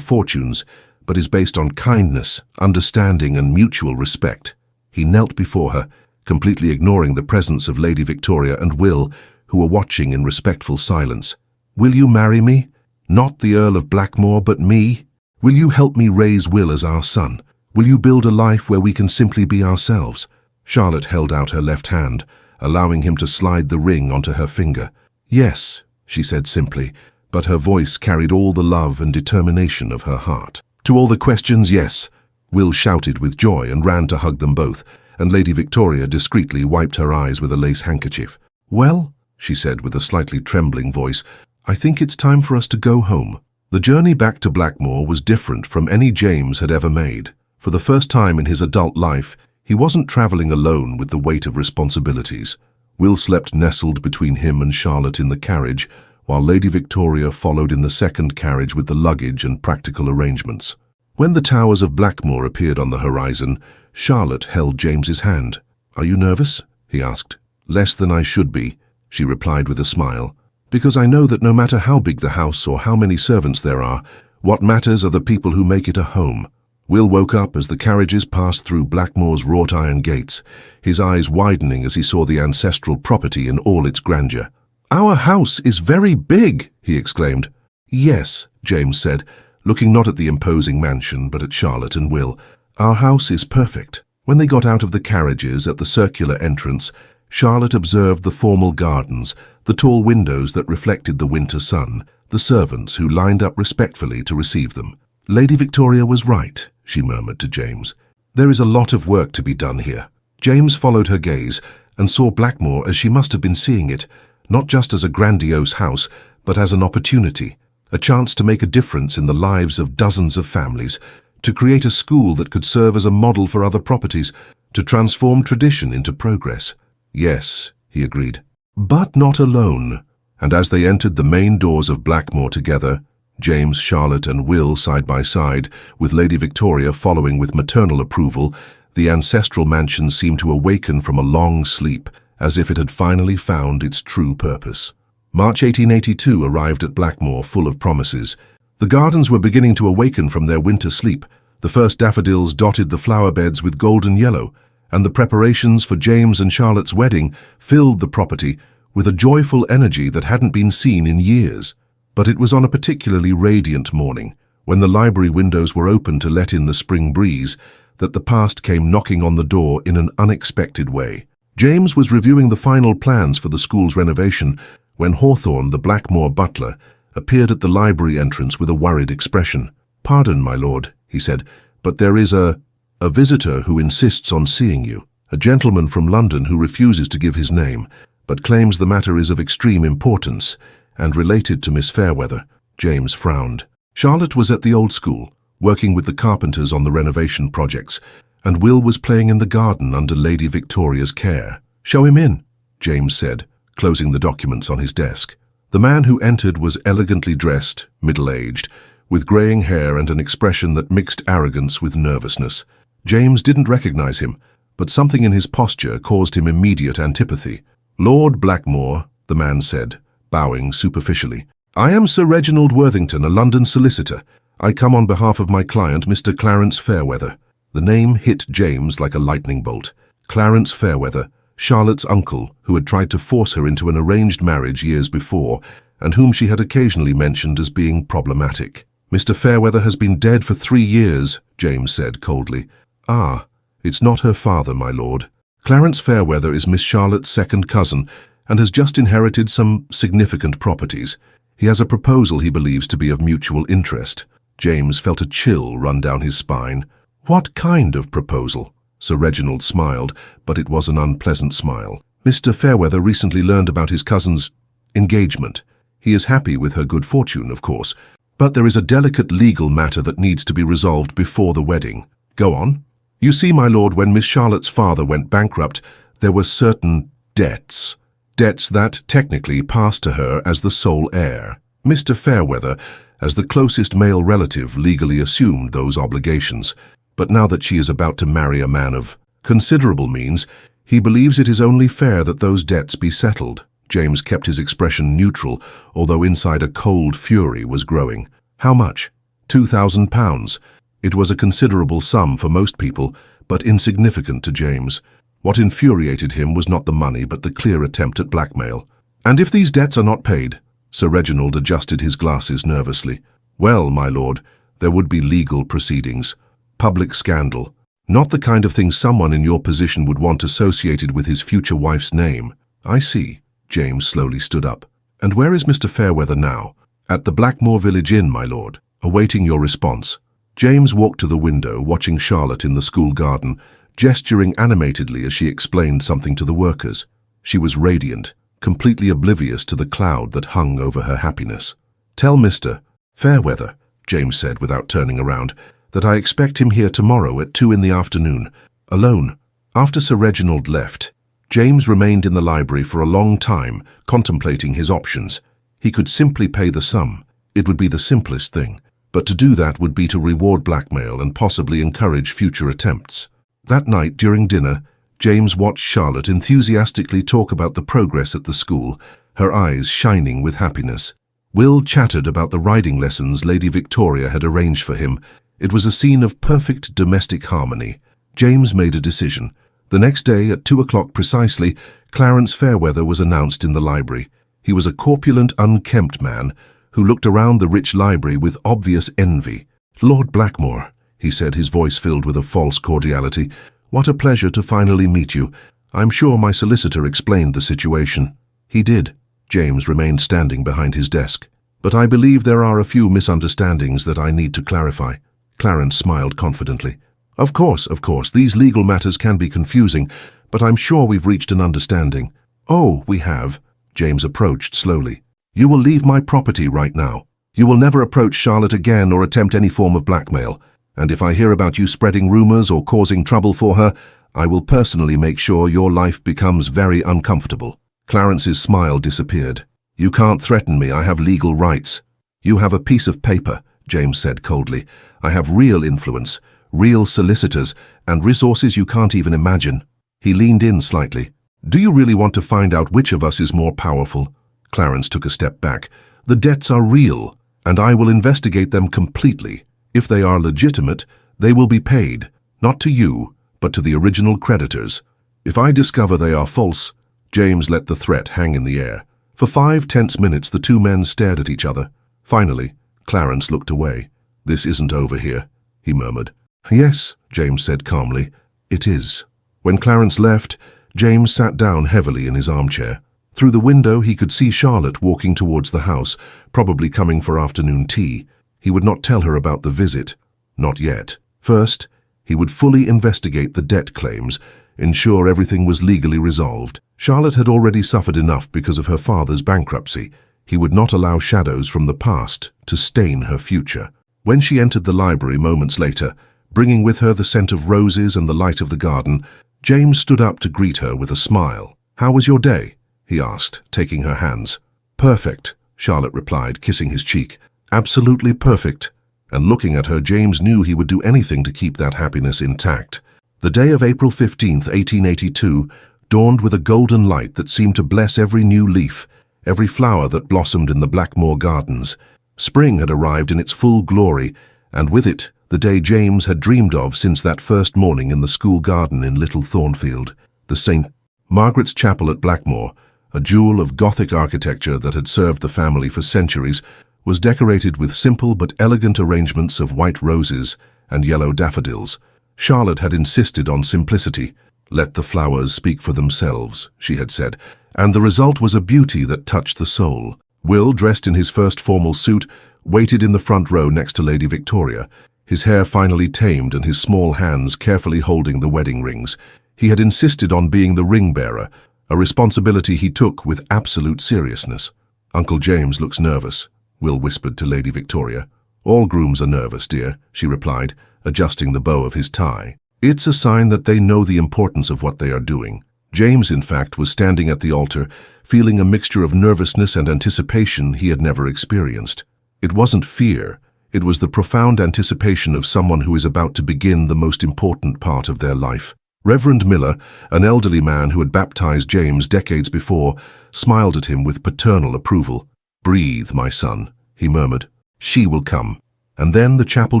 fortunes, but is based on kindness, understanding, and mutual respect." He knelt before her, completely ignoring the presence of Lady Victoria and Will, who were watching in respectful silence. "Will you marry me? Not the Earl of Blackmore, but me? Will you help me raise Will as our son? Will you build a life where we can simply be ourselves?" Charlotte held out her left hand, allowing him to slide the ring onto her finger. "Yes," she said simply, but her voice carried all the love and determination of her heart. "To all the questions, yes," Will shouted with joy and ran to hug them both, and Lady Victoria discreetly wiped her eyes with a lace handkerchief. "Well," she said with a slightly trembling voice, "I think it's time for us to go home." The journey back to Blackmore was different from any James had ever made. For the first time in his adult life, he wasn't traveling alone with the weight of responsibilities. Will slept nestled between him and Charlotte in the carriage, while Lady Victoria followed in the second carriage with the luggage and practical arrangements. When the towers of Blackmore appeared on the horizon, Charlotte held James's hand. "Are you nervous?" he asked. "Less than I should be," she replied with a smile, "because I know that no matter how big the house or how many servants there are, what matters are the people who make it a home." Will woke up as the carriages passed through Blackmore's wrought iron gates, his eyes widening as he saw the ancestral property in all its grandeur. "Our house is very big," he exclaimed. "Yes," James said, looking not at the imposing mansion but at Charlotte and Will. "Our house is perfect." When they got out of the carriages at the circular entrance, Charlotte observed the formal gardens, the tall windows that reflected the winter sun, the servants who lined up respectfully to receive them. "Lady Victoria was right," she murmured to James. "There is a lot of work to be done here." James followed her gaze and saw Blackmore as she must have been seeing it, not just as a grandiose house, but as an opportunity, a chance to make a difference in the lives of dozens of families, to create a school that could serve as a model for other properties, to transform tradition into progress. "Yes," he agreed, "but not alone." And as they entered the main doors of Blackmore together, James, Charlotte, and Will side by side, with Lady Victoria following with maternal approval, the ancestral mansion seemed to awaken from a long sleep, as if it had finally found its true purpose. March 1882 arrived at Blackmore full of promises. The gardens were beginning to awaken from their winter sleep. The first daffodils dotted the flower beds with golden yellow, and the preparations for James and Charlotte's wedding filled the property with a joyful energy that hadn't been seen in years. But it was on a particularly radiant morning, when the library windows were open to let in the spring breeze, that the past came knocking on the door in an unexpected way. James was reviewing the final plans for the school's renovation when Hawthorne, the Blackmore butler, appeared at the library entrance with a worried expression. "Pardon, my lord," he said, "but there is a visitor who insists on seeing you, a gentleman from London who refuses to give his name, but claims the matter is of extreme importance and related to Miss Fairweather." James frowned. Charlotte was at the old school, working with the carpenters on the renovation projects, and Will was playing in the garden under Lady Victoria's care. "Show him in," James said, closing the documents on his desk. The man who entered was elegantly dressed, middle-aged, with greying hair and an expression that mixed arrogance with nervousness. James didn't recognize him, but something in his posture caused him immediate antipathy. "Lord Blackmore," the man said, bowing superficially. "I am Sir Reginald Worthington, a London solicitor. I come on behalf of my client, Mr. Clarence Fairweather." The name hit James like a lightning bolt. Clarence Fairweather, Charlotte's uncle, who had tried to force her into an arranged marriage years before, and whom she had occasionally mentioned as being problematic. "Mr. Fairweather has been dead for 3 years, James said coldly. "Ah, it's not her father, my lord. Clarence Fairweather is Miss Charlotte's second cousin, and has just inherited some significant properties. He has a proposal he believes to be of mutual interest." James felt a chill run down his spine. What kind of proposal? Sir Reginald smiled, but it was an unpleasant smile. Mr. Fairweather recently learned about his cousin's engagement. He is happy with her good fortune, of course, but there is a delicate legal matter that needs to be resolved before the wedding. Go on. You see, my lord, when Miss Charlotte's father went bankrupt, there were certain debts. Debts that technically passed to her as the sole heir. Mr. Fairweather, as the closest male relative, legally assumed those obligations. But now that she is about to marry a man of considerable means, he believes it is only fair that those debts be settled. James kept his expression neutral, although inside a cold fury was growing. How much? £2,000. It was a considerable sum for most people, but insignificant to James. What infuriated him was not the money, but the clear attempt at blackmail. And if these debts are not paid? Sir Reginald adjusted his glasses nervously. Well, my lord, there would be legal proceedings. Public scandal. Not the kind of thing someone in your position would want associated with his future wife's name. I see. James slowly stood up. And where is Mr. Fairweather now? At the Blackmore Village Inn, my lord, awaiting your response. James walked to the window, watching Charlotte in the school garden, gesturing animatedly as she explained something to the workers. She was radiant, completely oblivious to the cloud that hung over her happiness. Tell Mr. Fairweather, James said without turning around, that I expect him here tomorrow at 2 in the afternoon, alone. After Sir Reginald left, James remained in the library for a long time, contemplating his options. He could simply pay the sum. It would be the simplest thing. But to do that would be to reward blackmail and possibly encourage future attempts. That night, during dinner, James watched Charlotte enthusiastically talk about the progress at the school, her eyes shining with happiness. Will chattered about the riding lessons Lady Victoria had arranged for him. It was a scene of perfect domestic harmony. James made a decision. The next day, at 2 o'clock precisely, Clarence Fairweather was announced in the library. He was a corpulent, unkempt man who looked around the rich library with obvious envy. Lord Blackmore, he said, his voice filled with a false cordiality, what a pleasure to finally meet you. I'm sure my solicitor explained the situation. He did. James remained standing behind his desk. But I believe there are a few misunderstandings that I need to clarify. Clarence smiled confidently. Of course, these legal matters can be confusing, but I'm sure we've reached an understanding. Oh, we have. James approached slowly. You will leave my property right now. You will never approach Charlotte again or attempt any form of blackmail. And if I hear about you spreading rumors or causing trouble for her, I will personally make sure your life becomes very uncomfortable. Clarence's smile disappeared. You can't threaten me. I have legal rights. You have a piece of paper, James said coldly. I have real influence, real solicitors, and resources you can't even imagine. He leaned in slightly. Do you really want to find out which of us is more powerful? Clarence took a step back. The debts are real, and I will investigate them completely. If they are legitimate, they will be paid, not to you, but to the original creditors. If I discover they are false, James let the threat hang in the air. For 5 tense minutes, the two men stared at each other. Finally, Clarence looked away. This isn't over here, he murmured. Yes, James said calmly, it is. When Clarence left, James sat down heavily in his armchair. Through the window, he could see Charlotte walking towards the house, probably coming for afternoon tea. He would not tell her about the visit. Not yet. First, he would fully investigate the debt claims, ensure everything was legally resolved. Charlotte had already suffered enough because of her father's bankruptcy. He would not allow shadows from the past to stain her future. When she entered the library moments later, bringing with her the scent of roses and the light of the garden, James stood up to greet her with a smile. How was your day? He asked, taking her hands. Perfect, Charlotte replied, kissing his cheek. Absolutely perfect. And looking at her, James knew he would do anything to keep that happiness intact. The day of April 15th, 1882, dawned with a golden light that seemed to bless every new leaf, every flower that blossomed in the Blackmore Gardens. Spring had arrived in its full glory, and with it, the day James had dreamed of since that first morning in the school garden in Little Thornfield. The St. Margaret's Chapel at Blackmore, a jewel of Gothic architecture that had served the family for centuries, was decorated with simple but elegant arrangements of white roses and yellow daffodils. Charlotte had insisted on simplicity. Let the flowers speak for themselves, she had said, and the result was a beauty that touched the soul. Will, dressed in his first formal suit, waited in the front row next to Lady Victoria, his hair finally tamed and his small hands carefully holding the wedding rings. He had insisted on being the ring-bearer, a responsibility he took with absolute seriousness. "Uncle James looks nervous," Will whispered to Lady Victoria. "All grooms are nervous, dear," she replied, adjusting the bow of his tie. "It's a sign that they know the importance of what they are doing." James, in fact, was standing at the altar, feeling a mixture of nervousness and anticipation he had never experienced. It wasn't fear, it was the profound anticipation of someone who is about to begin the most important part of their life. Reverend Miller, an elderly man who had baptized James decades before, smiled at him with paternal approval. "Breathe, my son," he murmured. "She will come." And then the chapel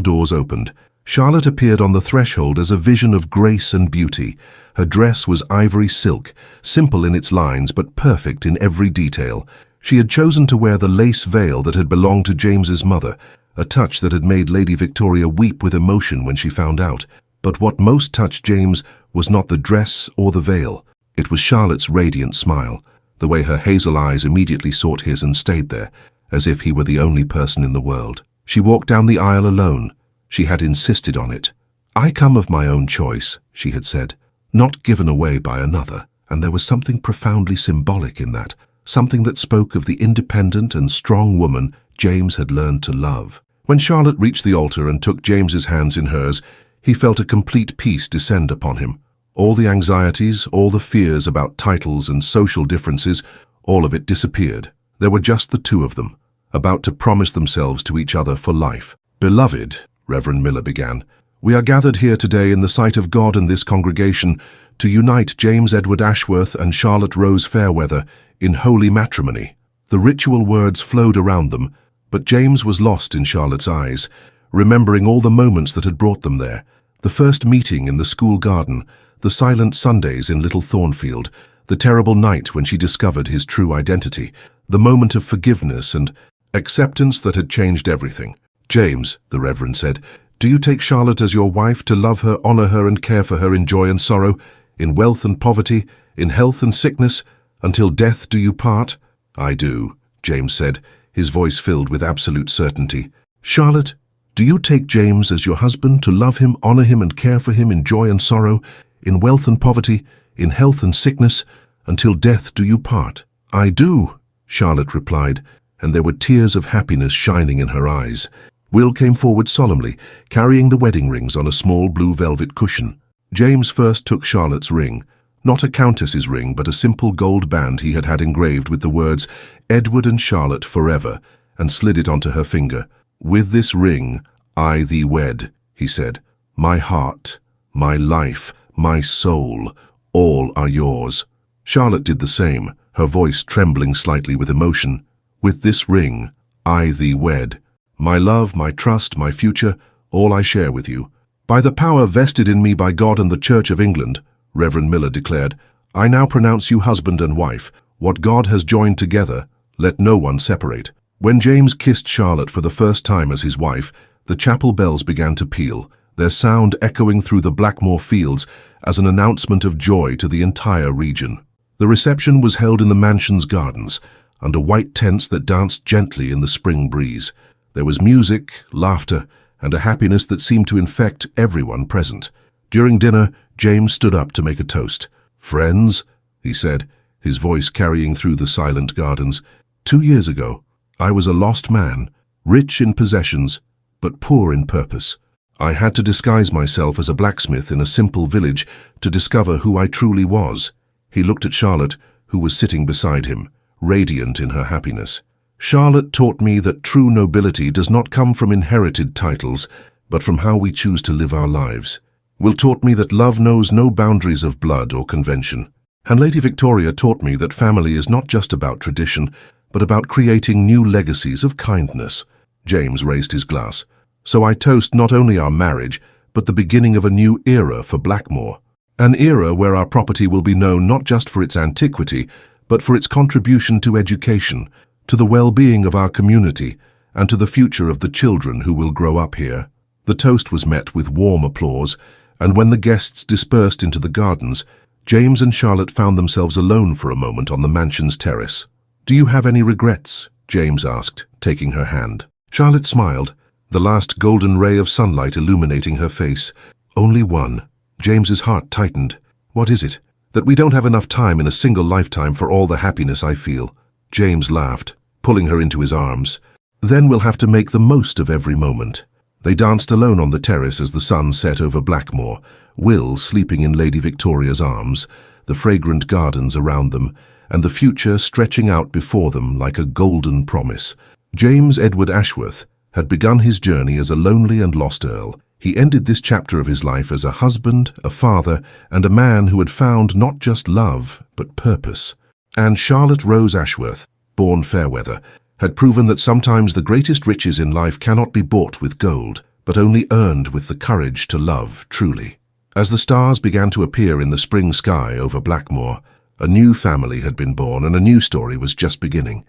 doors opened. Charlotte appeared on the threshold as a vision of grace and beauty. Her dress was ivory silk, simple in its lines but perfect in every detail. She had chosen to wear the lace veil that had belonged to James's mother, a touch that had made Lady Victoria weep with emotion when she found out. But what most touched James was not the dress or the veil. It was Charlotte's radiant smile, the way her hazel eyes immediately sought his and stayed there, as if he were the only person in the world. She walked down the aisle alone. She had insisted on it. "I come of my own choice," she had said, "not given away by another," and there was something profoundly symbolic in that, something that spoke of the independent and strong woman James had learned to love. When Charlotte reached the altar and took James's hands in hers, he felt a complete peace descend upon him. All the anxieties, all the fears about titles and social differences, all of it disappeared. There were just the two of them, about to promise themselves to each other for life. "Beloved," Reverend Miller began, "we are gathered here today in the sight of God and this congregation to unite James Edward Ashworth and Charlotte Rose Fairweather in holy matrimony." The ritual words flowed around them, but James was lost in Charlotte's eyes, remembering all the moments that had brought them there. The first meeting in the school garden, the silent Sundays in Little Thornfield, the terrible night when she discovered his true identity, the moment of forgiveness and acceptance that had changed everything. "James," the Reverend said, "do you take Charlotte as your wife to love her, honor her, and care for her in joy and sorrow, in wealth and poverty, in health and sickness, until death do you part?" "I do," James said, his voice filled with absolute certainty. "Charlotte, do you take James as your husband to love him, honor him, and care for him in joy and sorrow, in wealth and poverty, in health and sickness, until death do you part?" "I do," Charlotte replied, and there were tears of happiness shining in her eyes. Will came forward solemnly, carrying the wedding rings on a small blue velvet cushion. James first took Charlotte's ring, not a countess's ring, but a simple gold band he had had engraved with the words, "Edward and Charlotte forever," and slid it onto her finger. "With this ring, I thee wed," he said. "My heart, my life, my soul, all are yours." Charlotte did the same, her voice trembling slightly with emotion. "With this ring, I thee wed. My love, my trust, my future, all I share with you. By the power vested in me by God and the Church of England," Reverend Miller declared, "I now pronounce you husband and wife. What God has joined together, let no one separate." When James kissed Charlotte for the first time as his wife, the chapel bells began to peal, their sound echoing through the Blackmore fields as an announcement of joy to the entire region. The reception was held in the mansion's gardens, under white tents that danced gently in the spring breeze. There was music, laughter, and a happiness that seemed to infect everyone present. During dinner, James stood up to make a toast. "Friends," he said, his voice carrying through the silent gardens, 2 years ago, I was a lost man, rich in possessions, but poor in purpose. I had to disguise myself as a blacksmith in a simple village to discover who I truly was." He looked at Charlotte, who was sitting beside him, radiant in her happiness. "Charlotte taught me that true nobility does not come from inherited titles, but from how we choose to live our lives. Will taught me that love knows no boundaries of blood or convention. And Lady Victoria taught me that family is not just about tradition, but about creating new legacies of kindness." James raised his glass. "So I toast not only our marriage, but the beginning of a new era for Blackmore. An era where our property will be known not just for its antiquity, but for its contribution to education, to the well-being of our community, and to the future of the children who will grow up here." The toast was met with warm applause, and when the guests dispersed into the gardens, James and Charlotte found themselves alone for a moment on the mansion's terrace. "Do you have any regrets?" James asked, taking her hand. Charlotte smiled, the last golden ray of sunlight illuminating her face. Only one. James's heart tightened. What is it? That we don't have enough time in a single lifetime for all the happiness I feel. James laughed, pulling her into his arms. Then we'll have to make the most of every moment. They danced alone on the terrace as the sun set over Blackmore, Will sleeping in Lady Victoria's arms, the fragrant gardens around them, and the future stretching out before them like a golden promise. James Edward Ashworth had begun his journey as a lonely and lost earl. He ended this chapter of his life as a husband, a father, and a man who had found not just love, but purpose. And Charlotte Rose Ashworth, born Fairweather, had proven that sometimes the greatest riches in life cannot be bought with gold, but only earned with the courage to love truly. As the stars began to appear in the spring sky over Blackmore, a new family had been born and a new story was just beginning.